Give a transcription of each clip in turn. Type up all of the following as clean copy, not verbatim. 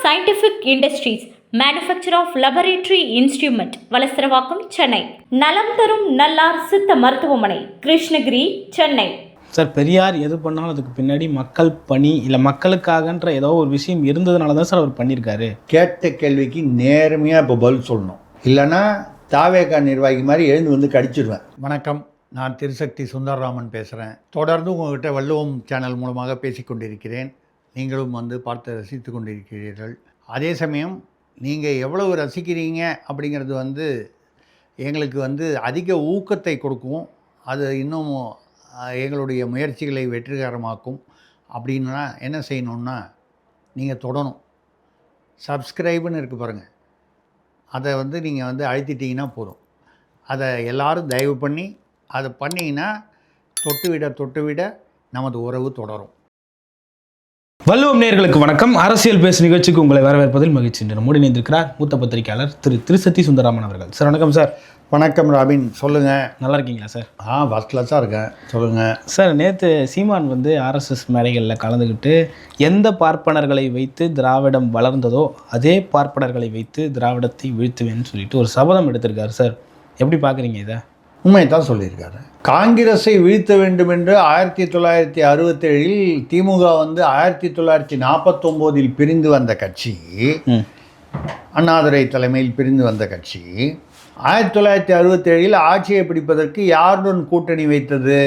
Scientific Industries, manufacturer of laboratory instrument, Valasaravakkam, Chennai. நலம் தரும் நல்லார் சித்த மருத்துவமனை, கிருஷ்ணகிரி, சென்னை. சார், பெரியார் எது பண்ணாலும் அதுக்கு பின்னாடி மக்கள் பணி இல்லை மக்களுக்காகன்ற ஏதோ ஒரு விஷயம் இருந்ததுனால தான் சார் அவர் பண்ணியிருக்காரு. கேட்ட கேள்விக்கு நேர்மையாக இப்போ பதில் சொல்லணும், இல்லைன்னா தாவேகா நிர்வாகி மாதிரி எழுந்து வந்து கடிச்சிடுவேன். வணக்கம், நான் திருசக்தி சுந்தரராமன் பேசுகிறேன். தொடர்ந்து உங்கள்கிட்ட வள்ளுவம் சேனல் மூலமாக பேசிக்கொண்டிருக்கிறேன். நீங்களும் வந்து பார்த்து ரசித்து கொண்டிருக்கிறீர்கள். அதே சமயம் நீங்கள் எவ்வளவு ரசிக்கிறீங்க அப்படிங்கிறது வந்து எங்களுக்கு வந்து அதிக ஊக்கத்தை கொடுக்கும். அது இன்னும் எங்களுடைய முயற்சிகளை வெற்றிகரமாக்கும். அப்படின்னா என்ன செய்யணுன்னா, நீங்கள் தொடணும். சப்ஸ்கிரைபுன்னு இருக்குது பாருங்கள், அதை வந்து நீங்கள் வந்து அழுத்திட்டிங்கன்னா போதும். அதை எல்லோரும் தயவு பண்ணி அதை பண்ணிங்கன்னா தொட்டுவிட நமது உறவு தொடரும். வள்ளுவம் நேயர்களுக்கு வணக்கம். அரசியல் பேசு நிகழ்ச்சிக்கு உங்களை வரவேற்பதில் மகிழ்ச்சி. நம்மோடு இணைந்திருக்கிறார் மூத்த பத்திரிகையாளர் திரு திருசக்தி சுந்தரராமன் அவர்கள். சார் வணக்கம். சார் வணக்கம் ராபின், சொல்லுங்கள். நல்லா இருக்கீங்களா சார்? ஃபஸ்ட் கிளாஸாக இருக்கேன், சொல்லுங்கள். சார், நேற்று சீமான் வந்து ஆர்எஸ்எஸ் மேடைகளில் கலந்துக்கிட்டு எந்த பார்ப்பனர்களை வைத்து திராவிடம் வளர்ந்ததோ அதே பார்ப்பனர்களை வைத்து திராவிடத்தை வீழ்த்துவேன்னு சொல்லிட்டு ஒரு சபதம் எடுத்திருக்காரு. சார், எப்படி பார்க்குறீங்க இதை? உண்மையை தான் சொல்லியிருக்காரு. காங்கிரஸை வீழ்த்த வேண்டும் என்று 1967 திமுக வந்து 1949 பிரிந்து வந்த கட்சி, அண்ணாதுரை தலைமையில் பிரிந்து வந்த கட்சி 1967 ஆட்சியை பிடிப்பதற்கு யாருடன் கூட்டணி வைத்தது?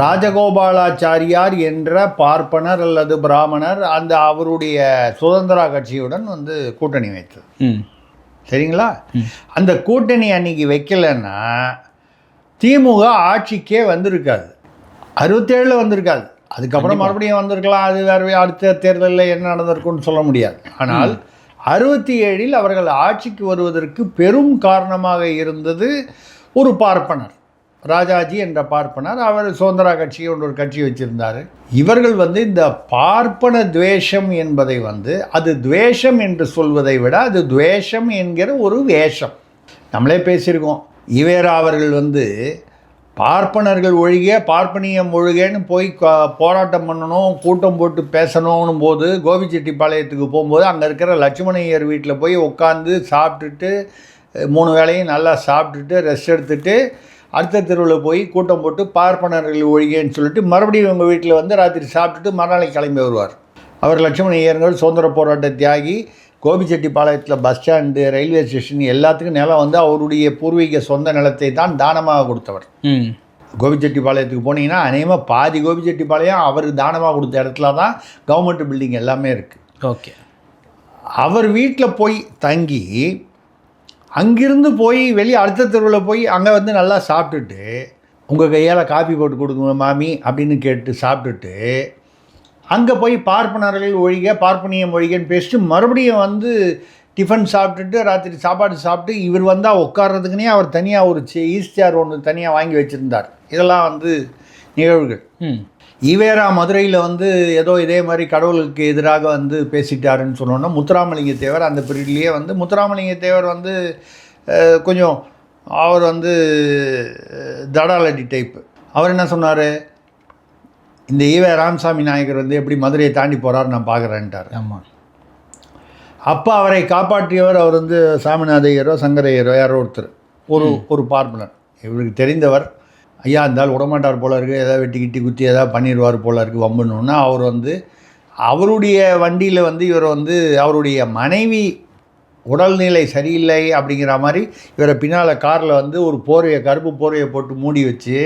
ராஜகோபாலாச்சாரியார் என்ற பார்ப்பனர் அல்லது பிராமணர் அந்த அவருடைய சுதந்திரா கட்சியுடன் வந்து கூட்டணி வைத்தது. சரிங்களா? அந்த கூட்டணி அன்னைக்கு வைக்கலைன்னா திமுக ஆட்சிக்கே வந்திருக்காது. 67 வந்திருக்காது. அதுக்கப்புறம் மறுபடியும் வந்திருக்கலாம். அது வேறு அடுத்த தேர்தலில் என்ன நடந்திருக்குன்னு சொல்ல முடியாது. ஆனால் 67 அவர்கள் ஆட்சிக்கு வருவதற்கு பெரும் காரணமாக இருந்தது ஒரு பார்ப்பனர், ராஜாஜி என்ற பார்ப்பனர். அவர் சுதந்திரா கட்சி ஒரு கட்சி வச்சுருந்தார். இவர்கள் வந்து இந்த பார்ப்பன துவேஷம் என்பதை வந்து, அது துவேஷம் என்று சொல்வதை விட அது துவேஷம் என்கிற ஒரு வேஷம். நம்மளே பேசியிருக்கோம். ஈவேரா அவர்கள் வந்து பார்ப்பனர்கள் ஒழிக பார்ப்பனியம் ஒழுகன்னு போய் போராட்டம் பண்ணணும், கூட்டம் போட்டு பேசணும் போது கோபிச்செட்டிப்பாளையத்துக்கு போகும்போது அங்கே இருக்கிற லட்சுமணையர் வீட்டில் போய் உட்காந்து சாப்பிட்டுட்டு 3 வேளையும் நல்லா சாப்பிட்டுட்டு ரெஸ்ட் எடுத்துகிட்டு அடுத்த தெருவில் போய் கூட்டம் போட்டு பார்ப்பனர்கள் ஒழிகன்னு சொல்லிட்டு மறுபடியும் உங்கள் வீட்டில் வந்து ராத்திரி சாப்பிட்டுட்டு மறுநாளைக்கு கிளம்பி வருவார். அவர் லட்சுமணையர்கள் சுதந்திர போராட்ட தியாகி. கோபிச்செட்டிப்பாளையத்தில் பஸ் ஸ்டாண்டு, ரயில்வே ஸ்டேஷன் எல்லாத்துக்கும் நிலம் வந்து அவருடைய பூர்வீக சொந்த நிலத்தை தான் தானமாக கொடுத்தவர். கோபிச்செட்டிப்பாளையத்துக்கு போனீங்கன்னா அநேகமாக பாதி கோபிச்செட்டிப்பாளையம் அவர் தானமாக கொடுத்த இடத்துல தான் கவர்மெண்ட் பில்டிங் எல்லாமே இருக்குது. ஓகே. அவர் வீட்டில் போய் தங்கி அங்கிருந்து போய் வெளியே அடுத்த தெருவில் போய் அங்கே வந்து நல்லா சாப்பிட்டுட்டு உங்கள் கையால் காப்பி போட்டு கொடுங்க மாமி அப்படின்னு கேட்டு சாப்பிட்டுட்டு அங்கே போய் பார்ப்பனர்கள் ஒழிக பார்ப்பனியம் ஒழிகன்னு பேசிட்டு மறுபடியும் வந்து டிஃபன் சாப்பிட்டுட்டு ராத்திரி சாப்பாடு சாப்பிட்டு இவர் வந்தால் உட்கார்றதுக்குனே அவர் தனியாக ஒரு ஈஸ்டியார் ஒன்று தனியாக வாங்கி வச்சுருந்தார். இதெல்லாம் வந்து நிகழ்வுகள். ஈவேரா மதுரையில் வந்து ஏதோ இதே மாதிரி கடவுளுக்கு எதிராக வந்து பேசிட்டாருன்னு சொன்னோன்னா முத்துராமலிங்க தேவர் அந்த பீரியட்லேயே வந்து முத்துராமலிங்க தேவர் வந்து கொஞ்சம் அவர் வந்து தடாலடி டைப்பு. அவர் என்ன சொன்னார், இந்த ஈவே ராமசாமி நாயக்கர் வந்து எப்படி மதுரையை தாண்டி போகிறார் நான் பார்க்குறேன்ட்டார். ஆமாம். அப்போ அவரை காப்பாற்றியவர் அவர் வந்து சாமிநாதையரோ சங்கரையரோ யாரோ ஒருத்தர், ஒரு பார்ப்பனர். இவருக்கு தெரிந்தவர். ஐயா இருந்தால் விடமாட்டார் போல இருக்குது, ஏதாவது வெட்டி கிட்டி குத்தி ஏதாவது பண்ணிடுவார் போல இருக்குது வம்புன்னு அவர் வந்து அவருடைய வண்டியில் வந்து இவர் வந்து அவருடைய மனைவி உடல்நிலை சரியில்லை அப்படிங்கிற மாதிரி இவரை பின்னால் காரில் வந்து ஒரு போர்வையை கருப்பு போர்வையை போட்டு மூடி வச்சு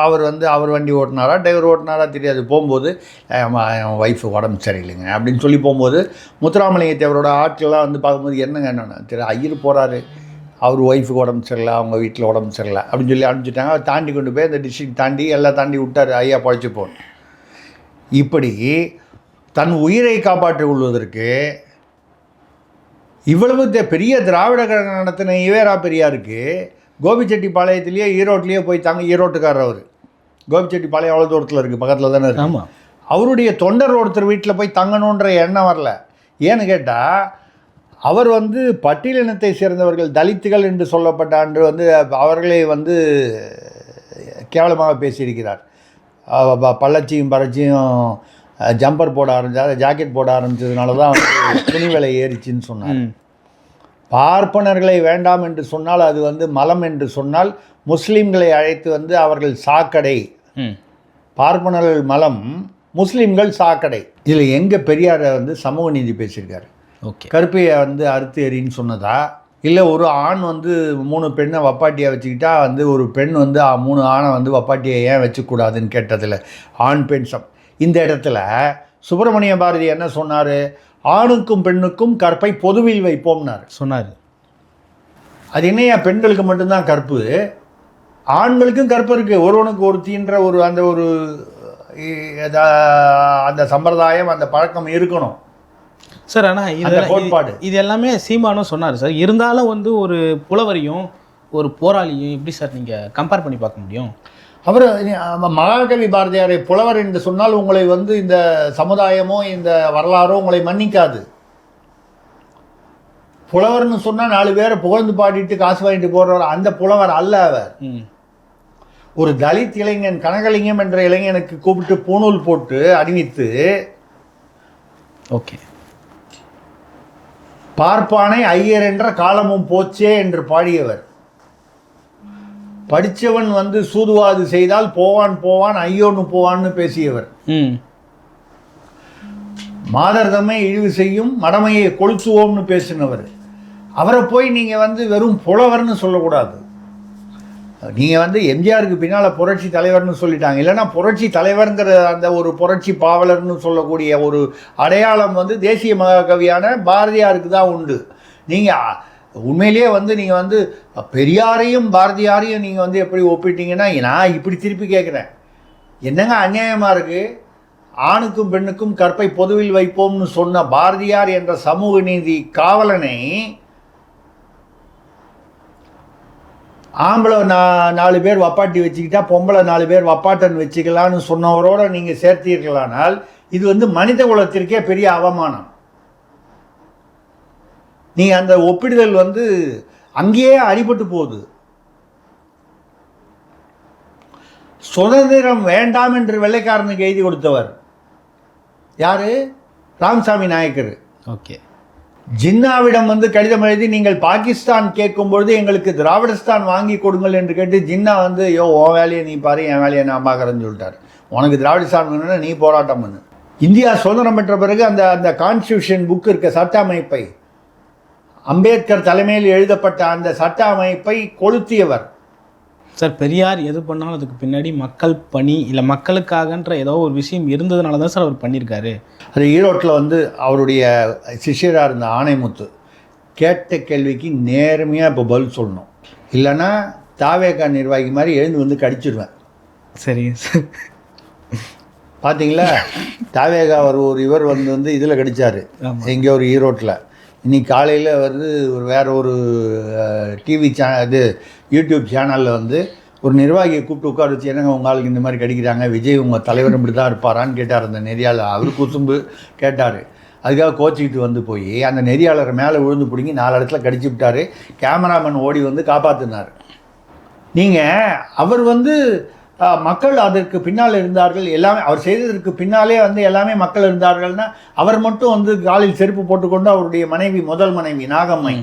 அவர் வந்து அவர் வண்டி ஓட்டினாரா டிரைவர் ஓட்டினாரா தெரியாது. போகும்போது என் ஒய்ஃபு உடம்பு சரியில்லைங்க அப்படின்னு சொல்லி போகும்போது முத்துராமலிங்க தேவரோட ஆட்கள்லாம் வந்து பார்க்கும்போது என்னங்க சரி ஐயர் போகிறாரு, அவர் ஒய்ஃபுக்கு உடம்பு சரியில்லை, அவங்க வீட்டில் உடம்பு சரியில்லை அப்படின்னு சொல்லி அனுப்பிச்சிட்டாங்க. அவர் தாண்டி கொண்டு போய் அந்த டிஸ்ட்ரிக்ட் தாண்டி எல்லாம் தாண்டி விட்டார். ஐயா பழைச்சி போகணும். இப்படி தன் உயிரை காப்பாற்றிக் கொள்வதற்கு இவ்வளவு பெரிய திராவிட கழகம் நடத்தின ஈவேரா பெரியாருக்கு கோபிச்செட்டிப்பாளையத்துலேயே ஈரோட்லேயே போய் தாங்க. ஈரோட்டுக்காரர் அவர். கோபிச்செட்டிப்பாளையம் அவ்வளோ தூரத்தில் இருக்குது, பக்கத்தில் தானே இருக்குது. ஆமாம். அவருடைய தொண்டர் ஒருத்தர் வீட்டில் போய் தங்கணுன்ற எண்ணம் வரல. ஏன்னு கேட்டால் அவர் வந்து பட்டியலினத்தை சேர்ந்தவர்கள் தலித்துகள் என்று சொல்லப்பட்ட அன்று வந்து அவர்களை வந்து கேவலமாக பேசியிருக்கிறார். பள்ளச்சியும் பறச்சியும் ஜம்பர் போட ஆரம்பிச்சாரு, ஜாக்கெட் போட ஆரம்பித்ததுனால தான் வந்து துணி விலை ஏறிச்சின்னு சொன்னார். பார்ப்பனர்களை வேண்டாம் என்று சொன்னால் அது வந்து மலம் என்று சொன்னால் முஸ்லீம்களை அழைத்து வந்து அவர்கள் சாக்கடை, பார்ப்பனர்கள் மலம், முஸ்லீம்கள் சாக்கடை. இதில் எங்கே பெரியார் வந்து சமூக நீதி பேசியிருக்காரு? ஓகே, கருப்பையை வந்து அறுத்து எறின்னு சொன்னதா? இல்லை ஒரு ஆண் வந்து 3 பெண்ணை வப்பாட்டியாக வச்சுக்கிட்டா வந்து ஒரு பெண் வந்து 3 ஆணை வந்து வப்பாட்டியை ஏன் வச்சுக்கூடாதுன்னு கேட்டதில் ஆண் பெண் இந்த இடத்துல சுப்பிரமணிய பாரதி என்ன சொன்னார்? ஆணுக்கும் பெண்ணுக்கும் கற்பை பொதுவில் வைப்போம்னார் சொன்னார். அது என்னையா பெண்களுக்கு மட்டும்தான் கற்பு, ஆண்களுக்கும் கற்பு இருக்குது. ஒருவனுக்கு ஒருத்தின்ற ஒரு அந்த சம்பிரதாயம், அந்த பழக்கம் இருக்கணும் சார். ஆனால் இது எல்லாமே சீமானும் சொன்னார் சார். இருந்தாலும் வந்து ஒரு புலவரையும் ஒரு போராளியும் எப்படி சார் நீங்கள் கம்பேர் பண்ணி பார்க்க முடியும்? அவர் மகாகவி பாரதியாரை புலவர் என்று சொன்னால் உங்களை வந்து இந்த சமுதாயமோ இந்த வரலாறோ உங்களை மன்னிக்காது. புலவர்னு சொன்னால் 4 பேரை புகழ்ந்து பாடிட்டு காசு வாங்கிட்டு போடுறவர் அந்த புலவர் அல்ல அவர். ஒரு தலித் இளைஞன், கனகலிங்கம் என்ற இளைஞனுக்கு கூப்பிட்டு பூணூல் போட்டு அணிவித்து ஓகே பார்ப்பானை ஐயர் என்ற காலமும் போச்சே என்று பாடியவர். படித்தவன் வந்து சூதுவாது செய்தால் போவான் போவான் ஐயோன்னு போவான்னு பேசியவர். மாதர் தம்மை இழிவு செய்யும் மடமையை கொளுத்துவோம்னு பேசினவர். அவரை போய் நீங்கள் வந்து வெறும் புலவர்னு சொல்லக்கூடாது. நீங்கள் வந்து எம்ஜிஆருக்கு பின்னால் புரட்சி தலைவர்னு சொல்லிட்டாங்க. இல்லைன்னா புரட்சி தலைவருங்கிற அந்த ஒரு புரட்சி பாவலர்னு சொல்லக்கூடிய ஒரு அடையாளம் வந்து தேசிய மகாகவியான பாரதியாருக்கு தான் உண்டு. நீங்கள் உண்மையிலேயே வந்து நீங்கள் வந்து பெரியாரையும் பாரதியாரையும் நீங்கள் வந்து எப்படி ஒப்பிட்டீங்கன்னா, நான் இப்படி திருப்பி கேட்குறேன், என்னங்க அநியாயமாக இருக்குது? ஆணுக்கும் பெண்ணுக்கும் கற்பை பொதுவில் வைப்போம்னு சொன்ன பாரதியார் என்ற சமூக நீதி காவலனை ஆம்பளை 4 பேர் வப்பாட்டி வச்சுக்கிட்டா பொம்பளை 4 பேர் வப்பாட்டன் வச்சுக்கலான்னு சொன்னவரோடு நீங்கள் சேர்த்தீர்களானால் இது வந்து மனித குலத்திற்கே பெரிய அவமானம். நீங்கள் அந்த ஒப்பிடுதல் வந்து அங்கேயே அடிபட்டு போகுது. சுதந்திரம் வேண்டாம் என்று வெள்ளைக்காரனுக்கு எழுதி கொடுத்தவர் யாரு? ராமசாமி நாயக்கர். ஓகே, ஜின்னாவிடம் வந்து கடிதம் எழுதி நீங்கள் பாகிஸ்தான் கேட்கும் பொழுது எங்களுக்கு திராவிடஸ்தான் வாங்கி கொடுங்கள் என்று கேட்டு ஜின்னா வந்து யோ உன் வேலையை நீ பாரு, என் வேலையை நான் பார்க்குறேன்னு சொல்லிட்டார். உனக்கு திராவிடஸ்தான் வேணும்னா நீ போராட்டம் பண்ணு. இந்தியா சுதந்திரம் பெற்ற பிறகு அந்த அந்த கான்ஸ்டியூஷன் புக் இருக்க சட்ட அமைப்பை, அம்பேத்கர் தலைமையில் எழுதப்பட்ட அந்த சட்ட அமைப்பை கொளுத்தியவர் சார். பெரியார் எது பண்ணாலும் அதுக்கு பின்னாடி மக்கள் பணி இல்லை மக்களுக்காகன்ற ஏதோ ஒரு விஷயம் இருந்ததுனால தான் சார் அவர் பண்ணியிருக்காரு. அது ஈரோட்டில் வந்து அவருடைய சிஷ்யராக இருந்த ஆணைமுத்து கேட்ட கேள்விக்கு நேர்மையாக இப்போ பதில் சொல்லணும். இல்லைன்னா தாவேகா நிர்வாகி மாதிரி எழுந்து வந்து கடிச்சிடுவேன். சரி, பார்த்தீங்களா? தாவேகா இவர் வந்து இதில் கடித்தார் எங்கே ஒரு ஈரோட்டில். இன்றைக்கி காலையில் வந்து வேறு ஒரு டிவி இது யூடியூப் சேனலில் வந்து ஒரு நிர்வாகியை கூப்பிட்டு உட்கார வச்சு, என்னங்க உங்கள் ஆளுக்கு இந்த மாதிரி கடிக்கிறாங்க, விஜய் உங்கள் தலைவர் இப்படி தான் இருப்பாரான்னு கேட்டார் அந்த நெறியாளர். அவர் குசும்பு கேட்டார். அதுக்காக கோச்சிக்கிட்டு வந்து போய் அந்த நெறியாளரை மேலே விழுந்து பிடிங்கி 4 இடத்துல கடிச்சு விட்டார். கேமராமேன் ஓடி வந்து காப்பாற்றினார். நீங்கள் அவர் வந்து மக்கள் அதற்கு பின்னால் இருந்தார்கள், எல்லாமே அவர் செய்ததற்கு பின்னாலே வந்து எல்லாமே மக்கள் இருந்தார்கள்னா அவர் மட்டும் வந்து காலில் செருப்பு போட்டுக்கொண்டு அவருடைய மனைவி, முதல் மனைவி நாகம்மை,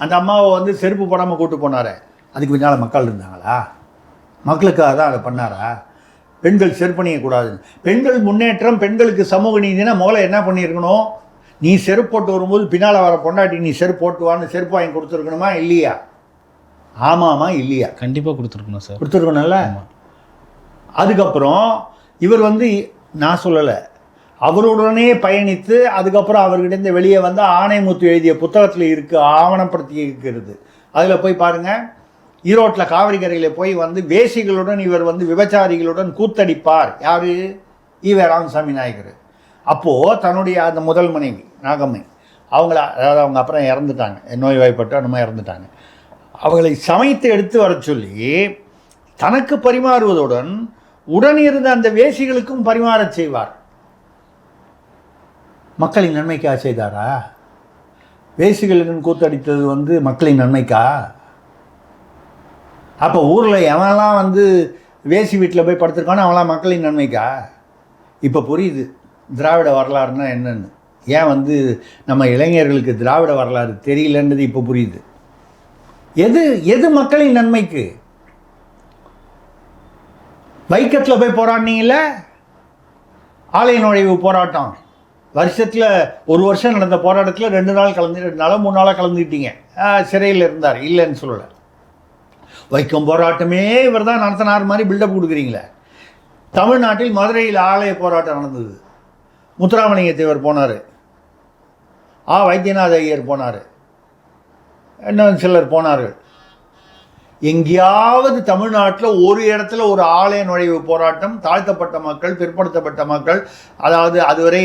அந்த அம்மாவை வந்து செருப்பு போடாமல் கூட்டு போனார். அதுக்கு பின்னால் மக்கள் இருந்தாங்களா? மக்களுக்காக தான் அதை பண்ணாரா? பெண்கள் செருப்பணியக்கூடாது, பெண்கள் முன்னேற்றம், பெண்களுக்கு சமூக நீதினா முதல்ல என்ன பண்ணியிருக்கணும்? நீ செருப்பு போட்டு வரும்போது பின்னால் வர பொண்டாட்டி நீ செருப்பு போட்டுவான்னு செருப்பு வாங்கி கொடுத்துருக்கணுமா இல்லையா? ஆமாமா இல்லையா? கண்டிப்பாக கொடுத்துருக்கணும் சார். கொடுத்துருக்கணும்ல. அதுக்கப்புறம் இவர் வந்து நான் சொல்லலை, அவருடனே பயணித்து அதுக்கப்புறம் அவர்கிட்ட வெளியே வந்து ஆணைமுத்து எழுதிய புத்தகத்தில் இருக்குது, ஆவணப்படுத்தி இருக்கிறது. அதில் போய் பாருங்கள். ஈரோட்டில் காவிரி கரையில் போய் வந்து வேசிகளுடன் இவர் வந்து விபச்சாரிகளுடன் கூத்தடிப்பார். யார்? ஈவே ராமசாமி நாயக்கர். அப்போது தன்னுடைய அந்த முதல் மனைவி நாகம்மை அதாவது அவங்க அப்புறம் இறந்துட்டாங்க, நோய்வாய்ப்பட்டு அந்த மாதிரி இறந்துட்டாங்க. அவங்களை சமைத்து எடுத்து வர சொல்லி தனக்கு பரிமாறுவதுடன் உடன் இருந்த அந்த வேசிகளுக்கும் பரிமாறச் செய்வார். மக்களின் நன்மைக்காக செய்தாரா? வேசிகளுடன் கூத்தடித்தது வந்து மக்களின் நன்மைக்கா? அப்போ ஊரில் எவன்லாம் வந்து வேசி வீட்டில் போய் படுத்திருக்கானோ அவன்லாம் மக்களின் நன்மைக்கா? இப்போ புரியுது. திராவிட வரலாறுனா என்னன்னு. ஏன் வந்து நம்ம இளைஞர்களுக்கு திராவிட வரலாறு தெரியலன்றது இப்போ புரியுது. எது மக்களின் நன்மைக்கு? வைக்கத்தில் போய் போராடினீங்கள, ஆலய நுழைவு போராட்டம், வருஷத்தில் ஒரு வருஷம் நடந்த போராட்டத்தில் 2 நாள் கலந்து, 2 நாளோ 3 நாளாக கலந்துக்கிட்டீங்க. சிறையில் இருந்தார், இல்லைன்னு சொல்லலை. வைக்கம் போராட்டமே இவர் தான் நடத்தினார் மாதிரி பில்டப் கொடுக்குறீங்களே. தமிழ்நாட்டில் மதுரையில் ஆலய போராட்டம் நடந்தது. முத்துராமலிங்க தேவர் போனார், வைத்தியநாத ஐயர் போனார், இன்னும் சிலர் போனார்கள். எங்கேயாவது தமிழ்நாட்டில் ஒரு இடத்துல ஒரு ஆலய நுழைவு போராட்டம், தாழ்த்தப்பட்ட மக்கள், பிற்படுத்தப்பட்ட மக்கள், அதாவது அதுவரை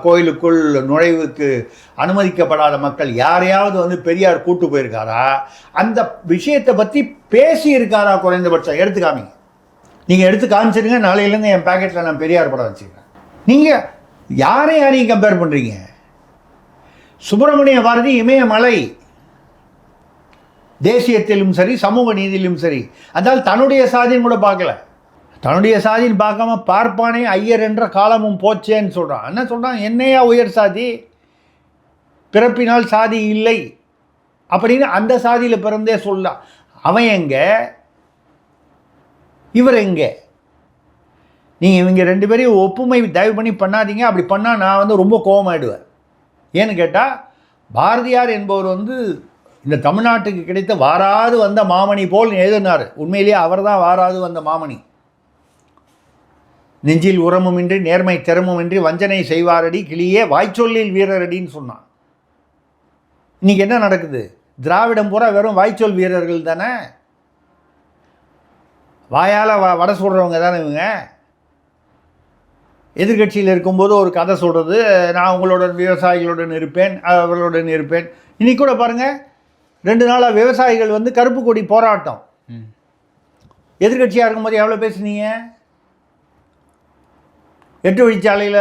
கோயிலுக்குள் நுழைவுக்கு அனுமதிக்கப்படாத மக்கள் யாரையாவது வந்து பெரியார் கூட்டு போயிருக்காரா? அந்த விஷயத்தை பற்றி பேசியிருக்காரா? குறைந்தபட்சம் எடுத்து காமிங்க. நீங்கள் எடுத்து காமிச்சிருங்க, நாளையிலேருந்து என் பேக்கெட்டில் நான் பெரியார் படம் வச்சுக்கிறேன். நீங்கள் யாரையும் கம்பேர் பண்ணுறீங்க? சுப்பிரமணிய பாரதி இமயமலை, தேசியத்திலும் சரி சமூக நீதியிலும் சரி, அதனால் தன்னுடைய சாதின்னு கூட பார்க்கல. தன்னுடைய சாதின்னு பார்க்காம பார்ப்பானே ஐயர் என்ற காலமும் போச்சேன்னு சொல்கிறான். என்ன சொல்கிறான்? என்னையா உயர் சாதி, பிறப்பினால் சாதி இல்லை அப்படின்னு அந்த சாதியில் பிறந்தே சொல்லலாம். அவன் எங்கே, இவர் எங்கே? நீங்கள் இவங்க 2 பேரையும் ஒப்புமை தயவு பண்ணி பண்ணாதீங்க. அப்படி பண்ணால் நான் வந்து ரொம்ப கோபமாயிடுவேன். ஏன்னு கேட்டால், பாரதியார் என்பவர் வந்து இந்த தமிழ்நாட்டுக்கு கிடைத்த வாராது வந்த மாமணி போல் எழுதினார். உண்மையிலேயே அவர் தான் வாராது வந்த மாமணி. நெஞ்சில் உரமுமின்றி நேர்மை திறமுமின்றி வஞ்சனை செய்வாரடி கிளியே வாய்ச்சொல்லில் வீரரடின்னு சொன்னான். இன்றைக்கி என்ன நடக்குது? திராவிடம் பூரா வெறும் வாய்ச்சொல் வீரர்கள் தானே, வாயால் வடை சொல்கிறவங்க தானே இவங்க. எதிர்கட்சியில் இருக்கும்போது ஒரு கதை சொல்கிறது, நான் உங்களுடன் விவசாயிகளுடன் இருப்பேன், அவர்களுடன் இருப்பேன். இன்றைக்கி கூட பாருங்கள், 2 நாளாக விவசாயிகள் வந்து கருப்பு கொடி போராட்டம். எதிர்கட்சியாக இருக்கும்போது எவ்வளோ பேசுனீங்க? 8 வழிச்சாலையில்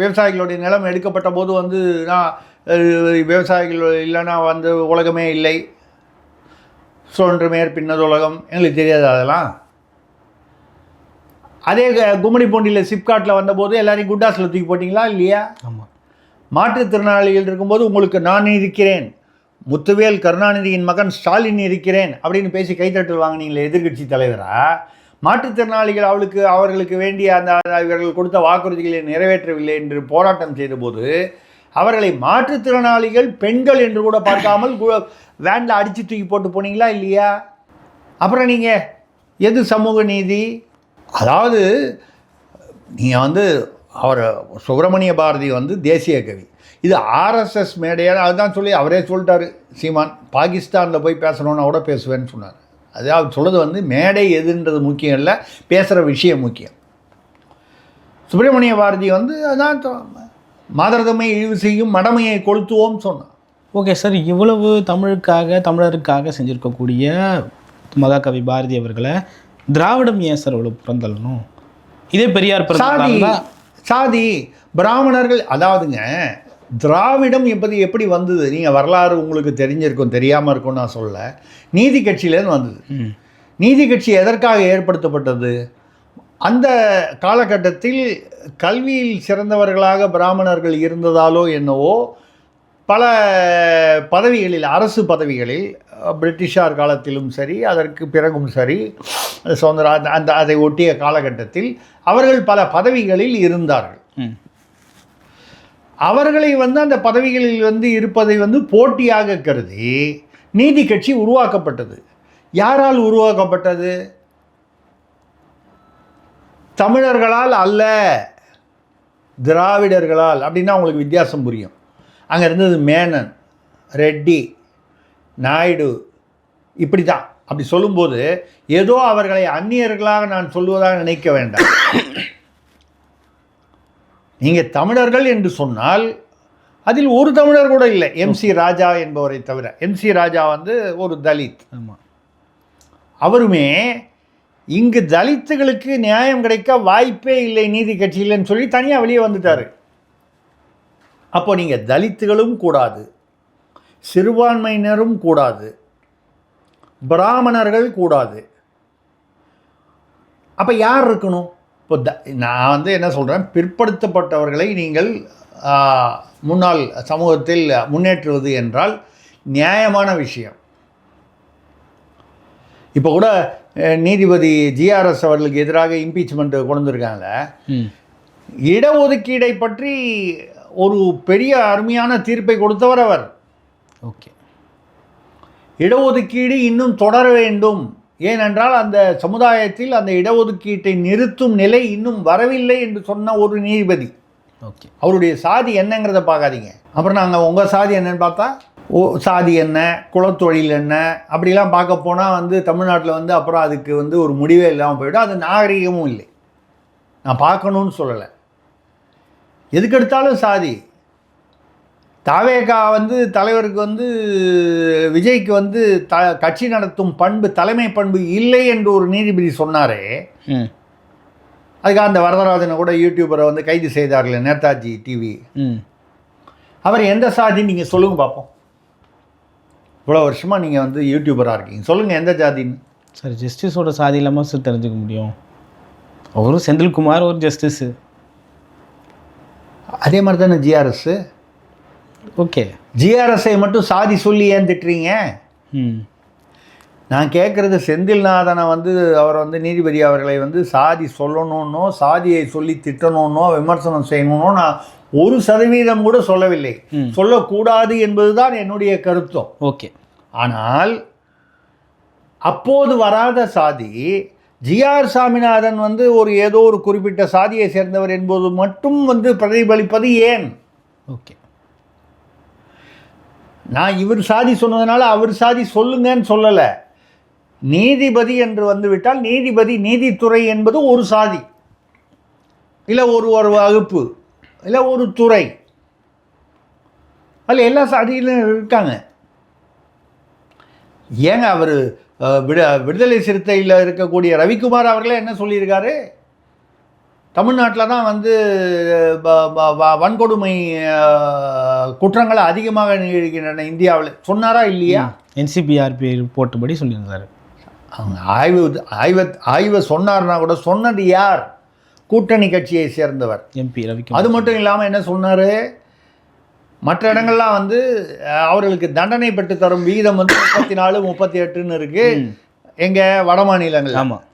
விவசாயிகளுடைய நிலம் எடுக்கப்பட்ட போது வந்து நான் விவசாயிகள் இல்லைன்னா வந்து உலகமே இல்லை, சோன்று மேற் பின்னது உலகம், எங்களுக்கு தெரியாது அதெல்லாம். அதே கும்மிடி பூண்டியில் சிப்காட்டில் வந்தபோது எல்லாரையும் குண்டாஸில் தூக்கி போட்டிங்களா இல்லையா? ஆமாம். மாற்றுத்திறனாளிகள் இருக்கும்போது உங்களுக்கு நான் இருக்கிறேன், முத்துவேல் கருணாநிதியின் மகன் ஸ்டாலின் இருக்கிறேன் அப்படின்னு பேசி கைத்தட்டல் வாங்கினீங்களே எதிர்கட்சி தலைவராக. மாற்றுத்திறனாளிகள் அவர்களுக்கு வேண்டிய அந்த இவர்கள் கொடுத்த வாக்குறுதிகளை நிறைவேற்றவில்லை என்று போராட்டம் செய்தபோது அவர்களை மாற்றுத்திறனாளிகள் பெண்கள் என்று கூட பார்க்காமல் வேனில் அடித்து தூக்கி போட்டு போனீங்களா இல்லையா? அப்புறம் நீங்கள் எது சமூக நீதி? அதாவது நீங்கள் வந்து அவர் சுப்பிரமணிய பாரதி வந்து தேசிய கவி, இது ஆர்எஸ்எஸ் மேடையாக அதுதான் சொல்லி அவரே சொல்லிட்டார். சீமான் பாகிஸ்தானில் போய் பேசணுன்னா கூட பேசுவேன்னு சொன்னார். அது அவர் சொல்கிறது வந்து மேடை எதுன்றது முக்கியம் இல்லை, பேசுகிற விஷயம் முக்கியம். சுப்பிரமணிய பாரதி வந்து அதான் மாதரதமை இழிவு செய்யும் மடமையை கொளுத்துவோம் சொன்னார். ஓகே சார், இவ்வளவு தமிழருக்காக செஞ்சுருக்கக்கூடிய மகாகவி பாரதி அவர்களை திராவிடம் ஏன் சார் இவ்வளோ புறந்தள்ளணும்? இதே பெரியார் சாதி பிராமணர்கள், அதாவதுங்க திராவிடம் எப்படி வந்தது? நீங்கள் வரலாறு உங்களுக்கு தெரிஞ்சிருக்கும், தெரியாமல் இருக்கும் நான் சொல்ல. நீதி கட்சியிலேருந்து வந்தது. நீதி கட்சி எதற்காக ஏற்படுத்தப்பட்டது? அந்த காலகட்டத்தில் கல்வியில் சிறந்தவர்களாக பிராமணர்கள் இருந்ததாலோ என்னவோ பல பதவிகளில், அரசு பதவிகளில், பிரிட்டிஷார் காலத்திலும் சரி அதற்கு பிறகும் சரி சுதந்திர அதை ஒட்டிய காலகட்டத்தில் அவர்கள் பல பதவிகளில் இருந்தார்கள். அவர்களை வந்து அந்த பதவிகளில் வந்து இருப்பதை வந்து போட்டியாக கருதி நீதி கட்சி உருவாக்கப்பட்டது. யாரால் உருவாக்கப்பட்டது? தமிழர்களால் அல்ல, திராவிடர்களால். அப்படின்னா உங்களுக்கு வித்தியாசம் புரியும். அங்கே இருந்தது மேனன், ரெட்டி, நாயுடு, இப்படி தான். அப்படி சொல்லும்போது ஏதோ அவர்களை அந்நியர்களாக நான் சொல்வதாக நினைக்க வேண்டாம். நீங்கள் தமிழர்கள் என்று சொன்னால் அதில் ஒரு தமிழர் கூட இல்லை, எம்சி ராஜா என்பவரை தவிர. எம்சி ராஜா வந்து ஒரு தலித். ஆமாம். அவருமே இங்கு தலித்துகளுக்கு நியாயம் கிடைக்க வாய்ப்பே இல்லை நீதி கட்சியில்னு சொல்லி தனியாக வெளியே வந்துட்டார். அப்போ நீங்கள் தலித்துகளும் கூடாது, சிறுபான்மையினரும் கூடாது, பிராமணர்கள் கூடாது. அப்போ யார் இருக்கணும்? இப்போ நான் வந்து என்ன சொல்கிறேன், பிற்படுத்தப்பட்டவர்களை நீங்கள் முன்னாள் சமூகத்தில் முன்னேற்றுவது என்றால் நியாயமான விஷயம். இப்போ கூட நீதிபதி ஜிஆர்எஸ் அவர்களுக்கு எதிராக இம்பீச்மெண்ட் கொண்டு வந்திருக்காங்க. இடஒதுக்கீடை பற்றி ஒரு பெரிய அருமையான தீர்ப்பை கொடுத்தவர் அவர். ஓகே, இடஒதுக்கீடு இன்னும் தொடர வேண்டும், ஏனென்றால் அந்த சமுதாயத்தில் அந்த இடஒதுக்கீட்டை நிறுத்தும் நிலை இன்னும் வரவில்லை என்று சொன்ன ஒரு நீதிபதி. ஓகே, அவருடைய சாதி என்னங்கிறத பார்க்காதீங்க. அப்புறம் நாங்கள் உங்கள் சாதி என்னன்னு பார்த்தா சாதி என்ன, குலத்தொழில் என்ன, அப்படிலாம் பார்க்க போனால் வந்து தமிழ்நாட்டில் வந்து அப்புறம் அதுக்கு வந்து ஒரு முடிவே இல்லாமல் போய்விடும். அது நாகரிகமும் இல்லை. நான் பார்க்கணுன்னு சொல்லலை. எதுக்கெடுத்தாலும் சாதி. தாவேகா வந்து தலைவருக்கு வந்து விஜய்க்கு வந்து கட்சி நடத்தும் பண்பு, தலைமை பண்பு இல்லை என்று ஒரு நீதிபதி சொன்னாரே, அதுக்காக அந்த வரதராஜனை கூட யூடியூபரை வந்து கைது செய்தார்கள் நேதாஜி டிவி. அவர் எந்த சாதின்னு நீங்கள் சொல்லுங்கள் பார்ப்போம். இவ்வளோ வருஷமாக நீங்கள் வந்து யூடியூபராக இருக்கீங்க, சொல்லுங்கள் எந்த ஜாதின்னு. சார் ஜஸ்டிஸோட சாதி இல்லாமல் சார் தெரிஞ்சுக்க முடியும். அவரும் செந்தில்குமார் ஒரு ஜஸ்டிஸு. அதே மாதிரி தானே ஜிஆர்எஸ். ஓகே, ஜிஆர்எஸ்ஐ மட்டும் சாதி சொல்லி ஏன் திட்டுறீங்க? நான் கேட்குறது செந்தில்நாதனை வந்து அவர் வந்து நீதிபதி அவர்களை வந்து சாதி சொல்லணுன்னோ சாதியை சொல்லி திட்டணுன்னோ விமர்சனம் செய்யணுன்னோ நான் 1% கூட சொல்லவில்லை. சொல்லக்கூடாது என்பதுதான் என்னுடைய கருத்தம். ஓகே, ஆனால் அப்போது வராத சாதி ஜிஆர் சாமிநாதன் வந்து ஏதோ ஒரு குறிப்பிட்ட சாதியை சேர்ந்தவர் என்பது மட்டும் வந்து பிரதிபலிப்பது ஏன்? ஓகே, நான் இவர் சாதி சொன்னதுனால அவர் சாதி சொல்லுங்கன்னு சொல்லலை. நீதிபதி என்று வந்துவிட்டால் நீதிபதி, நீதித்துறை என்பது ஒரு சாதி, இல்லை ஒரு வகுப்பு, இல்லை ஒரு துறை. அதில் எல்லா சாதியிலும் இருக்காங்க. ஏங்க அவர் விடுதலை சிறுத்தையில் இருக்கக்கூடிய ரவிக்குமார் அவர்களே என்ன சொல்லியிருக்காரு? தமிழ்நாட்டில் தான் வந்து வன்கொடுமை குற்றங்கள் அதிகமாக நிகழ்கின்றன இந்தியாவில், சொன்னாரா இல்லையா? NCPRP ரிப்போர்ட் படி சொல்லியிருந்தார். அவங்க ஆய்வை சொன்னார்னா கூட சொன்னது யார்? கூட்டணி கட்சியை சேர்ந்தவர் MP ரவிக்குமார். அது மட்டும் இல்லாமல் என்ன சொன்னார், மற்ற இடங்கள்லாம் வந்து அவர்களுக்கு தண்டனை பெற்று தரும் விகிதம் வந்து 34, 38ன்னு இருக்குது. எங்கள் வட மாநிலங்கள். ஆமாம்,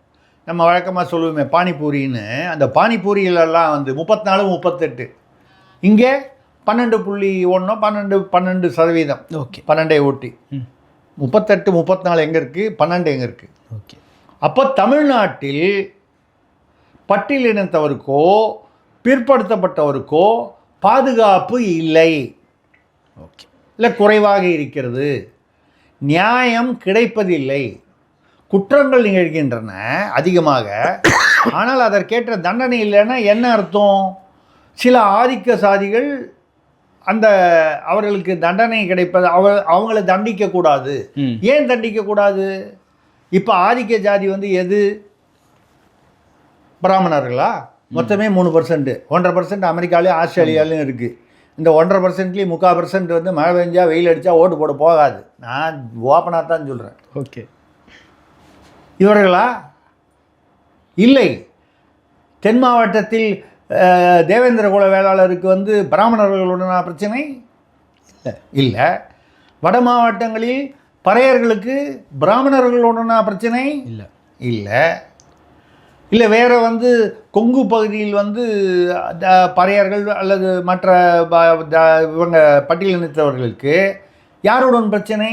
நம்ம வழக்கமாக சொல்லுவோமே பானிபூரின்னு, அந்த பானிபூரிகளெல்லாம் வந்து 34, 38. இங்கே 12.1 12%. ஓகே, 12 ஓட்டி 38, 34 எங்கே இருக்குது, 12 எங்கே இருக்குது? ஓகே. அப்போ தமிழ்நாட்டில் பட்டியலினத்தவருக்கோ பிற்படுத்தப்பட்டவருக்கோ பாதுகாப்பு இல்லை, ஓகே, இல்லை குறைவாக இருக்கிறது, நியாயம் கிடைப்பதில்லை, குற்றங்கள் நிகழ்கின்றன அதிகமாக. ஆனால் அதற்கேற்ற தண்டனை இல்லைன்னா என்ன அர்த்தம்? சில ஆதிக்க சாதிகள் அந்த அவர்களுக்கு தண்டனை கிடைப்பது அவங்கள தண்டிக்கக்கூடாது. ஏன் தண்டிக்கக்கூடாது? இப்போ ஆதிக்க ஜாதி வந்து எது? பிராமணர்களா? மொத்தமே 3%, 1.5% அமெரிக்காலையும் ஆஸ்திரேலியாலையும் இருக்குது. இந்த 1.5%லேயும் 3/4% வந்து மழை பெஞ்சா வெயில் அடித்தா ஓட்டு போட போகாது. நான் ஓப்பனாக தான் சொல்கிறேன். ஓகே, இவர்களா? இல்லை. தென் மாவட்டத்தில் தேவேந்திர குல வேளாளருக்கு வந்து பிராமணர்களுடனான பிரச்சனை இல்லை. வட மாவட்டங்களில் பறையர்களுக்கு பிராமணர்களுடனான பிரச்சனை இல்லை. இல்லை வேறு வந்து கொங்கு பகுதியில் வந்து பறையர்கள் அல்லது மற்ற இவங்க பட்டியலினத்தவர்களுக்கு யாருடன் பிரச்சனை?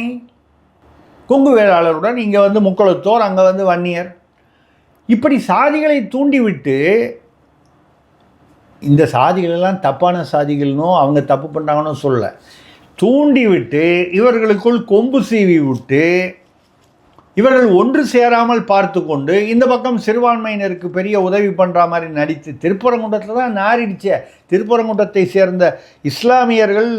கொங்கு வேளாளருடன். இங்கே வந்து முக்குளத்தோர், அங்கே வந்து வன்னியர். இப்படி சாதிகளை தூண்டிவிட்டு, இந்த சாதிகளெல்லாம் தப்பான சாதிகள்னோ அவங்க தப்பு பண்ணுறாங்கன்னு சொல்ல, தூண்டிவிட்டு இவர்களுக்குள் கொம்பு சீவி விட்டு இவர்கள் ஒன்று சேராமல் பார்த்து கொண்டு இந்த பக்கம் சிறுபான்மையினருக்கு பெரிய உதவி பண்ணுற மாதிரி நடித்து, திருப்பரங்குன்றத்தில் தான் நாரிடுச்சே. திருப்பரங்குன்றத்தை சேர்ந்த இஸ்லாமியர்கள்,